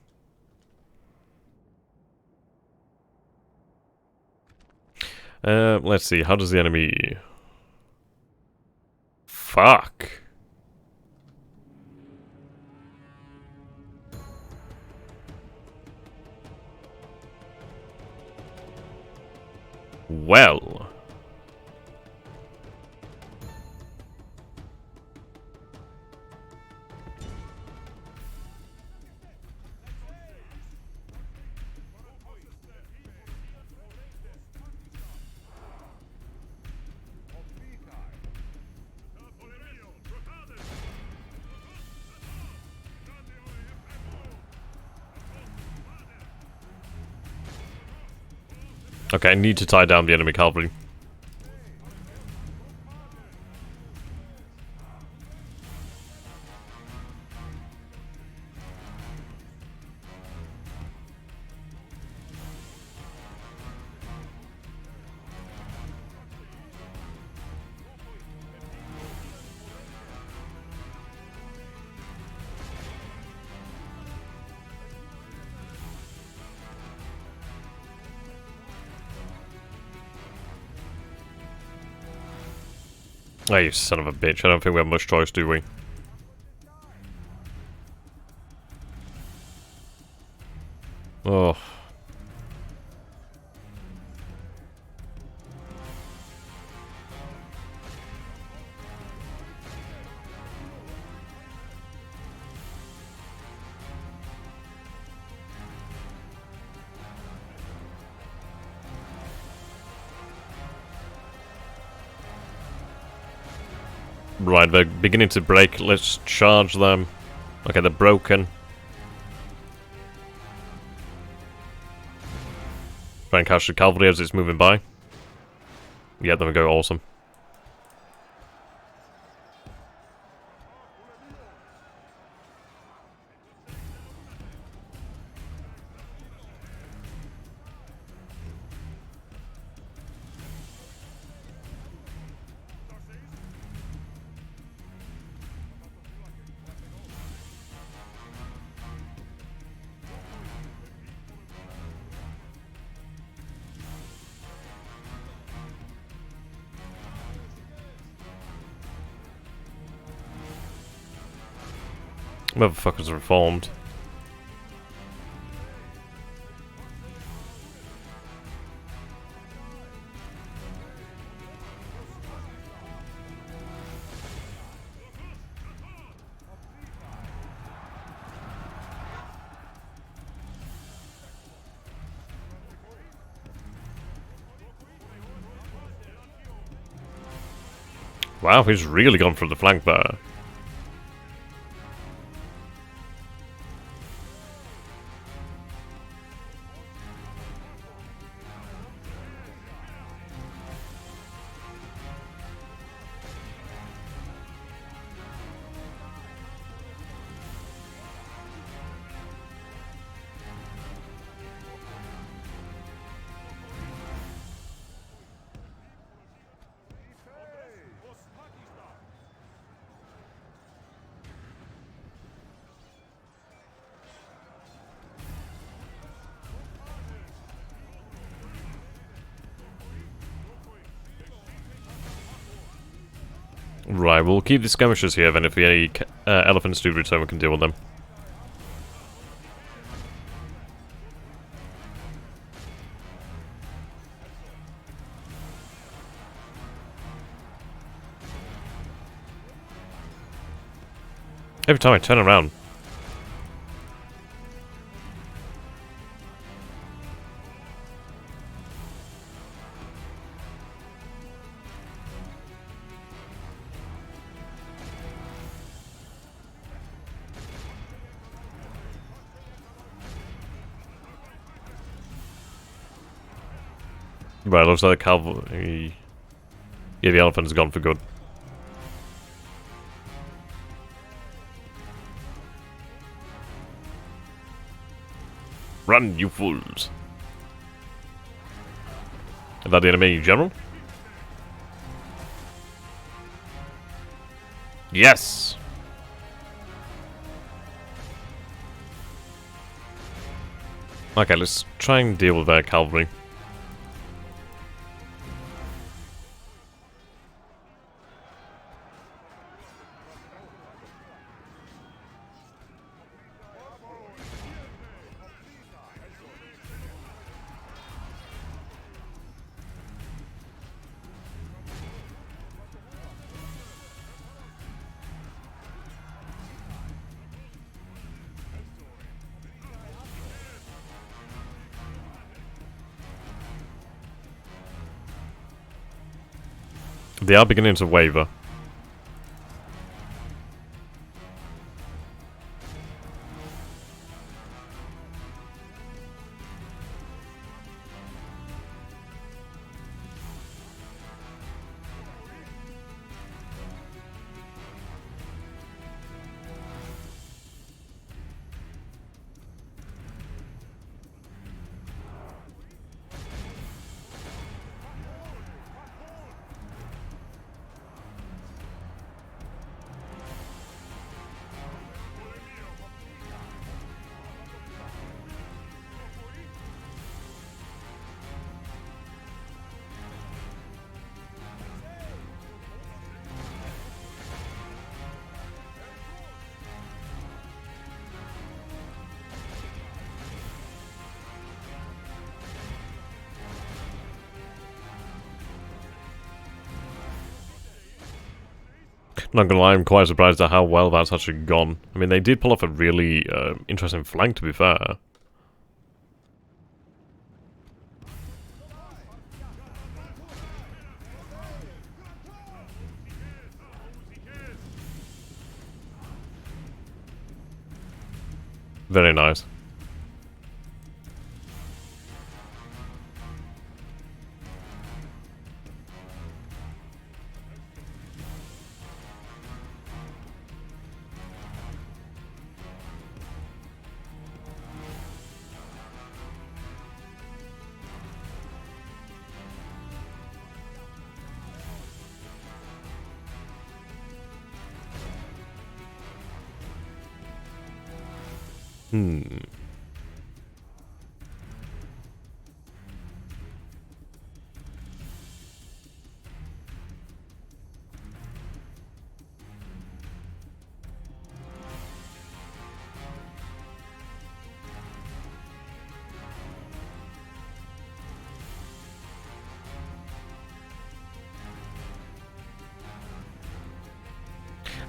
Let's see, how does the enemy... Fuck! Well... Okay, I need to tie down the enemy cavalry. Oh, you son of a bitch. I don't think we have much choice, do we? Oh. Right, they're beginning to break. Let's charge them. Okay, they're broken. Try and catch the cavalry as it's moving by. Yeah, there we go, awesome. Motherfuckers reformed. Wow, he's really gone for the flank there. Right, we'll keep the skirmishers here then if any elephants do return we can deal with them. Every time I turn around. Right, looks like the cavalry... Yeah, the elephant's gone for good. Run, you fools! Is that the enemy general? Yes! Okay, let's try and deal with their cavalry. They are beginning to waver. Not gonna lie, I'm quite surprised at how well that's actually gone. I mean, they did pull off a really interesting flank, to be fair. Very nice.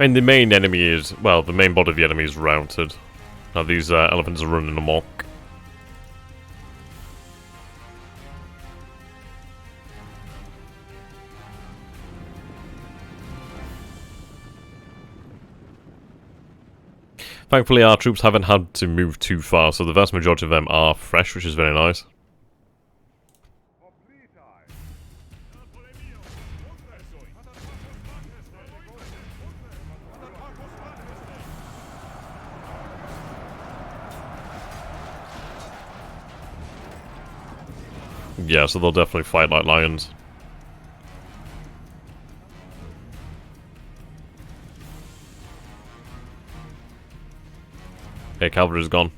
I mean, the main enemy is... well, the main body of the enemy is routed. Now these elephants are running amok. Thankfully, our troops haven't had to move too far, so the vast majority of them are fresh, which is very nice. Yeah, so they'll definitely fight like lions. Okay, cavalry's gone.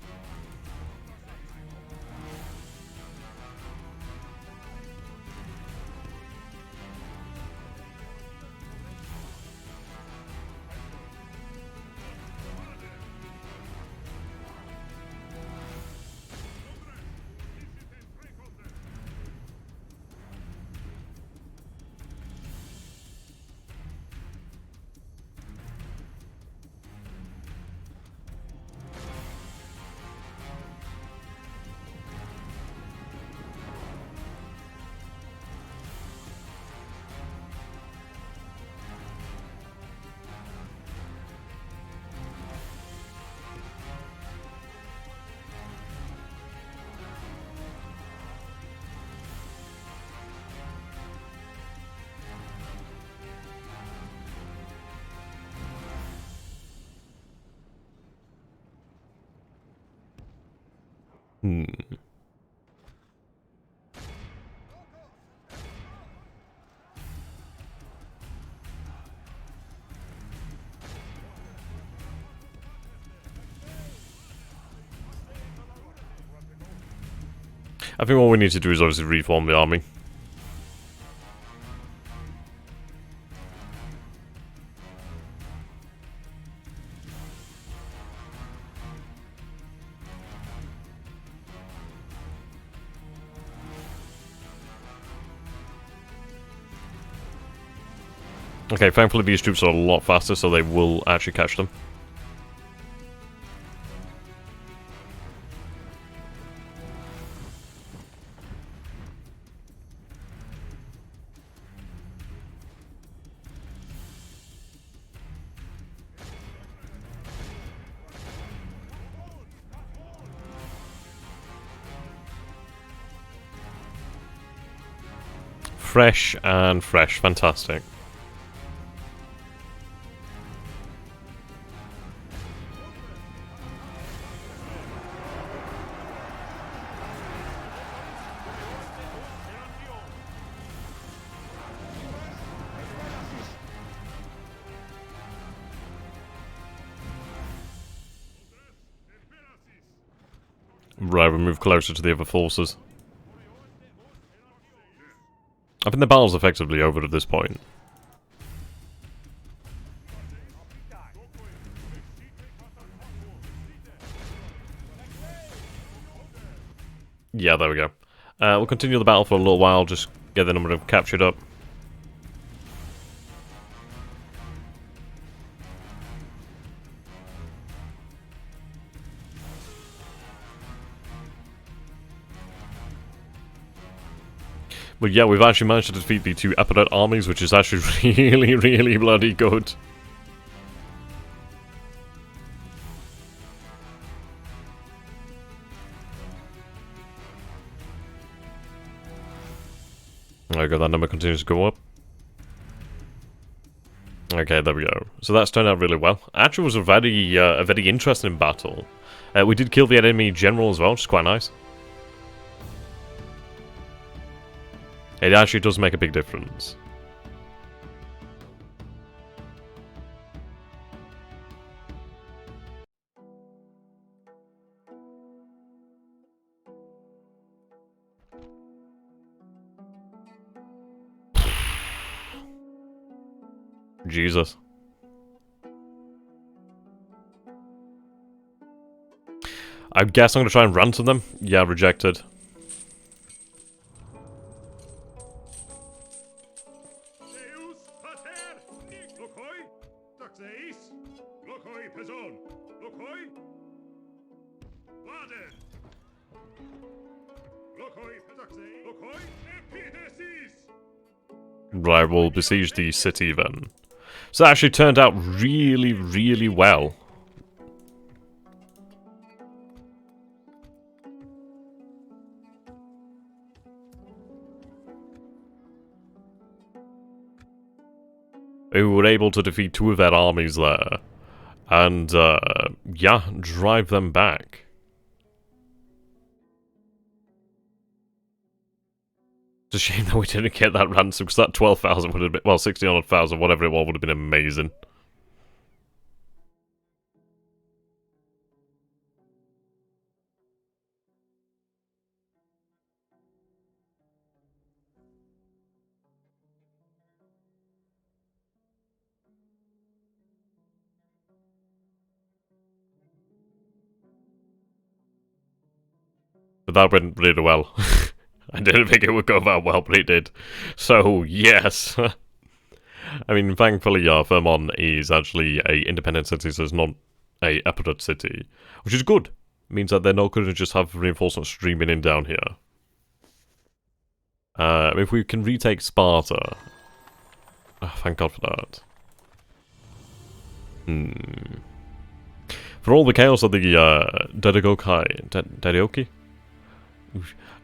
I think what we need to do is obviously reform the army. Okay, thankfully these troops are a lot faster, so they will actually catch them. Fresh and fresh, fantastic. Right, we move closer to the other forces. I think the battle's effectively over at this point. Yeah, there we go. We'll continue the battle for a little while, just get the number of captured up. But yeah, we've actually managed to defeat the two Epilet armies, which is actually really, really bloody good. Okay, that number continues to go up. Okay, there we go. So that's turned out really well. Actually, it was a very interesting battle. We did kill the enemy general as well, which is quite nice. It actually does make a big difference. Jesus. I guess I'm going to try and ransom them. Yeah, rejected. Right, we'll besiege the city then. So that actually turned out really, really well. We were able to defeat 2 of their armies there. And, yeah, drive them back. It's a shame that we didn't get that ransom, because that 12,000 would have been, well, 16,000, whatever it was, would have been amazing. But that went really well. I didn't think it would go that well, but it did. So, yes. I mean, thankfully, Vermont is actually a independent city, so it's not a epilogue city, which is good. It means that they're not going to just have reinforcements streaming in down here. If we can retake Sparta... Oh, thank God for that. For all the chaos of the Dedioki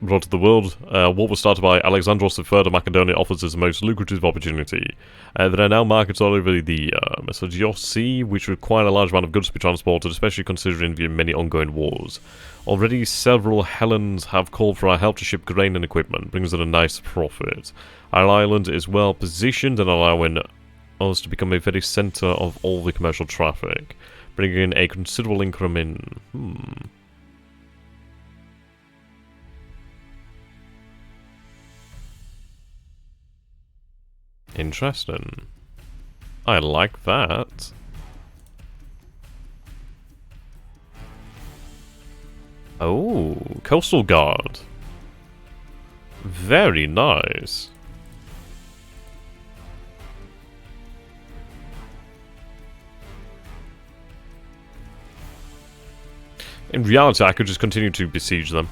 brought to the world, what was started by Alexandros III Macedonia offers us the most lucrative opportunity. There are now markets all over the Mesogeios Sea, which require a large amount of goods to be transported, especially considering the many ongoing wars. Already several Hellenes have called for our help to ship grain and equipment, brings in a nice profit. Our island is well positioned and allowing us to become a very centre of all the commercial traffic, bringing in a considerable income in... Interesting. I like that. Oh, Coastal Guard. Very nice. In reality, I could just continue to besiege them.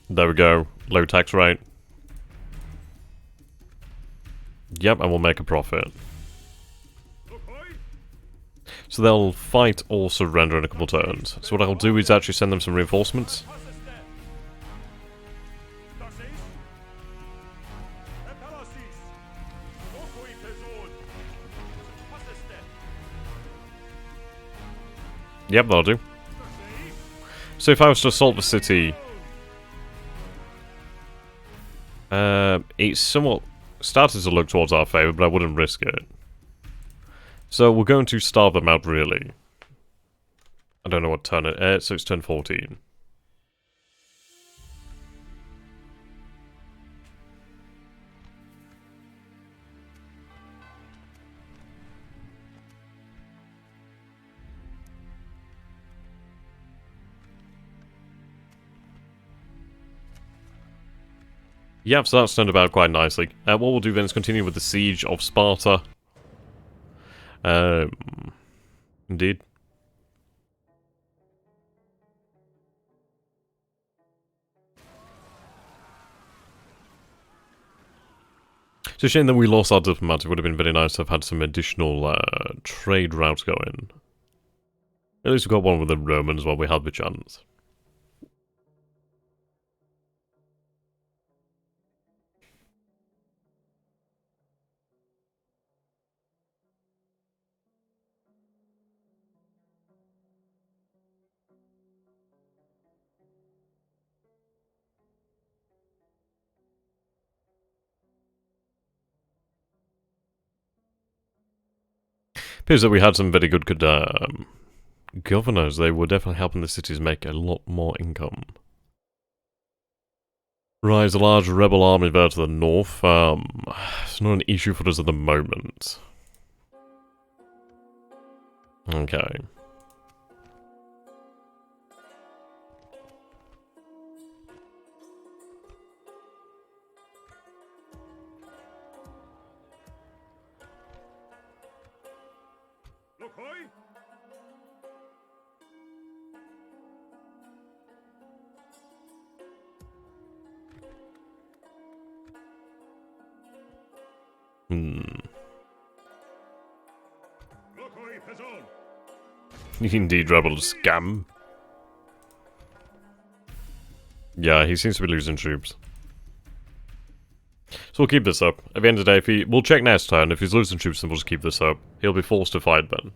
There we go. Low tax rate. Yep, and we'll make a profit. So they'll fight or surrender in a couple turns. So what I'll do is actually send them some reinforcements. Yep, that'll do. So if I was to assault the city... it's somewhat started to look towards our favour, but I wouldn't risk it. So we're going to starve them out, really. I don't know what turn it is, so it's turn 14. Yep, so that's turned about quite nicely. What we'll do then is continue with the siege of Sparta. Indeed. It's a shame that we lost our diplomat. It would have been very nice to have had some additional trade routes going. At least we got one with the Romans while we had the chance. Appears that we had some very good governors. They were definitely helping the cities make a lot more income. Right, there's a large rebel army there to the north. It's not an issue for us at the moment. Okay. Indeed, rebel scam. Yeah, he seems to be losing troops. So we'll keep this up. At the end of the day, we'll check next turn. If he's losing troops, then we'll just keep this up. He'll be forced to fight then.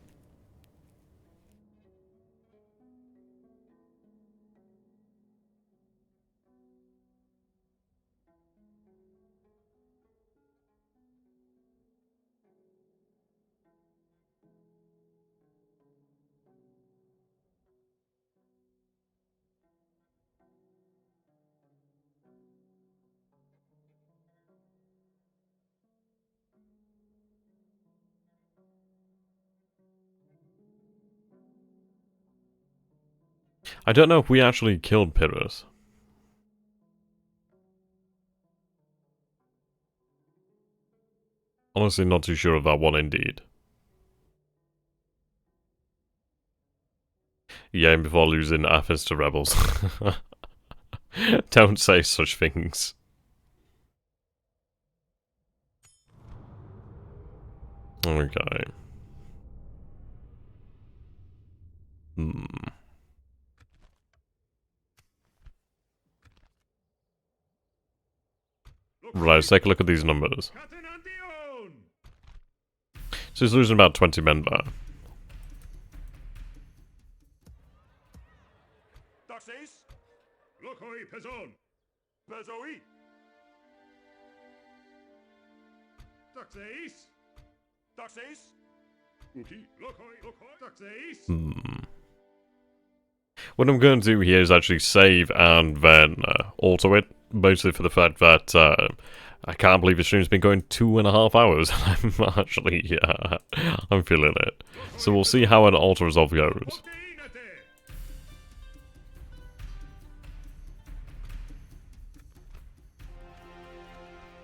I don't know if we actually killed Pyrrhus. Honestly, not too sure of that one indeed. Yeah, before losing Athens to rebels. Don't say such things. Okay. Right, let's take a look at these numbers. So he's losing about 20 men there. What I'm going to do here is actually save and then auto it, mostly for the fact that I can't believe the stream's been going 2.5 hours. I'm actually, I'm feeling it. So we'll see how an auto resolve goes.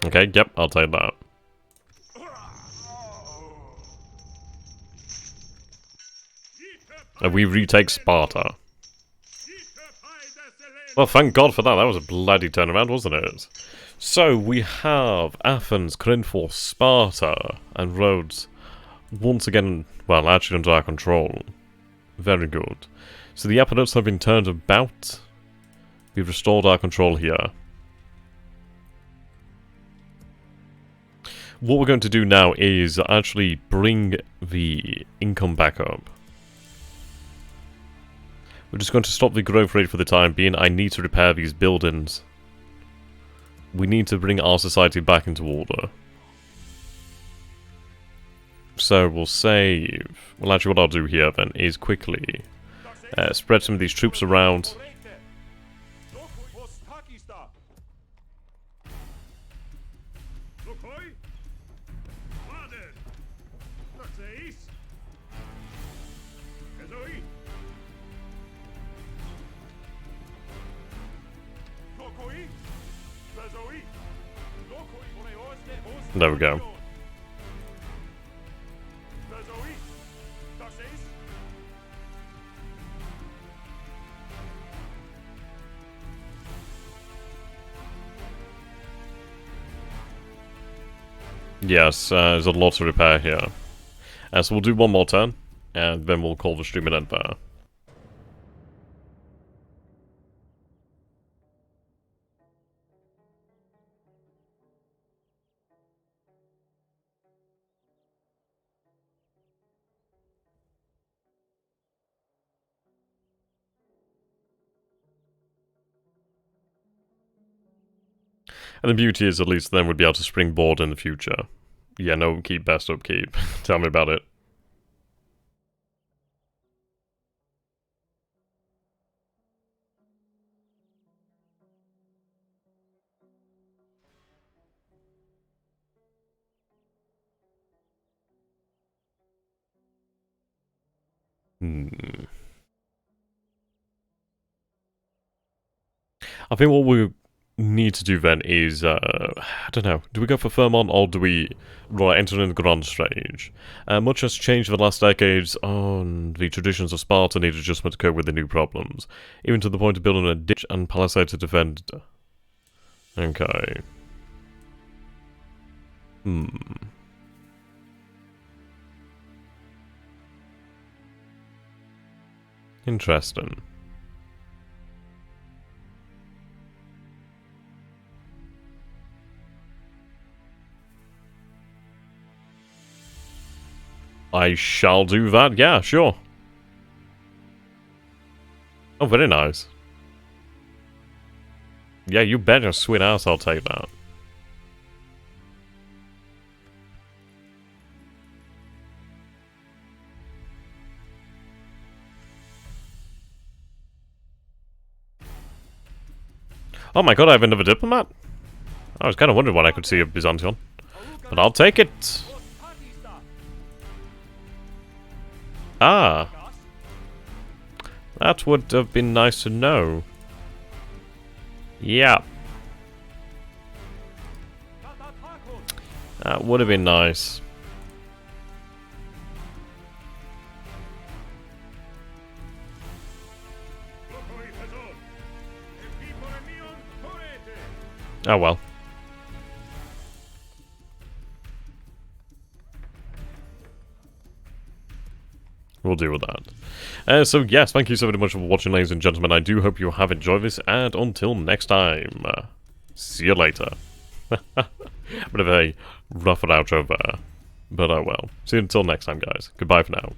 Okay, yep, I'll take that. And we retake Sparta. Well, thank God for that. That was a bloody turnaround, wasn't it? So, we have Athens, Corinth, Sparta, and Rhodes once again, well, actually under our control. Very good. So the Appodots have been turned about. We've restored our control here. What we're going to do now is actually bring the income back up. We're just going to stop the growth rate for the time being. I need to repair these buildings. We need to bring our society back into order. So we'll save. Well, actually what I'll do here then is quickly spread some of these troops around. There we go. Yes, there's a lot to repair here. So we'll do one more turn, and then we'll call the stream an end there. And the beauty is, at least then we'd be able to springboard in the future. Yeah, no upkeep, best upkeep. Tell me about it. I think what we need to do then is, I don't know, do we go for Fairmont or do we enter in the Grand Stage? Much has changed in the last decades, and the traditions of Sparta need adjustment to cope with the new problems, even to the point of building a ditch and palisade to defend. Okay. Interesting. I shall do that, yeah, sure. Oh, very nice. Yeah, you bet your sweet ass I'll take that. Oh my god, I have another diplomat? I was kind of wondering what I could see of Byzantium. But I'll take it. Ah. That would have been nice to know. Yeah. That would have been nice. Oh well. We'll deal with that. So yes, thank you so very much for watching, ladies and gentlemen. I do hope you have enjoyed this, and until next time, see you later. Bit of a rougher outro there, but oh well. See you until next time, guys. Goodbye for now.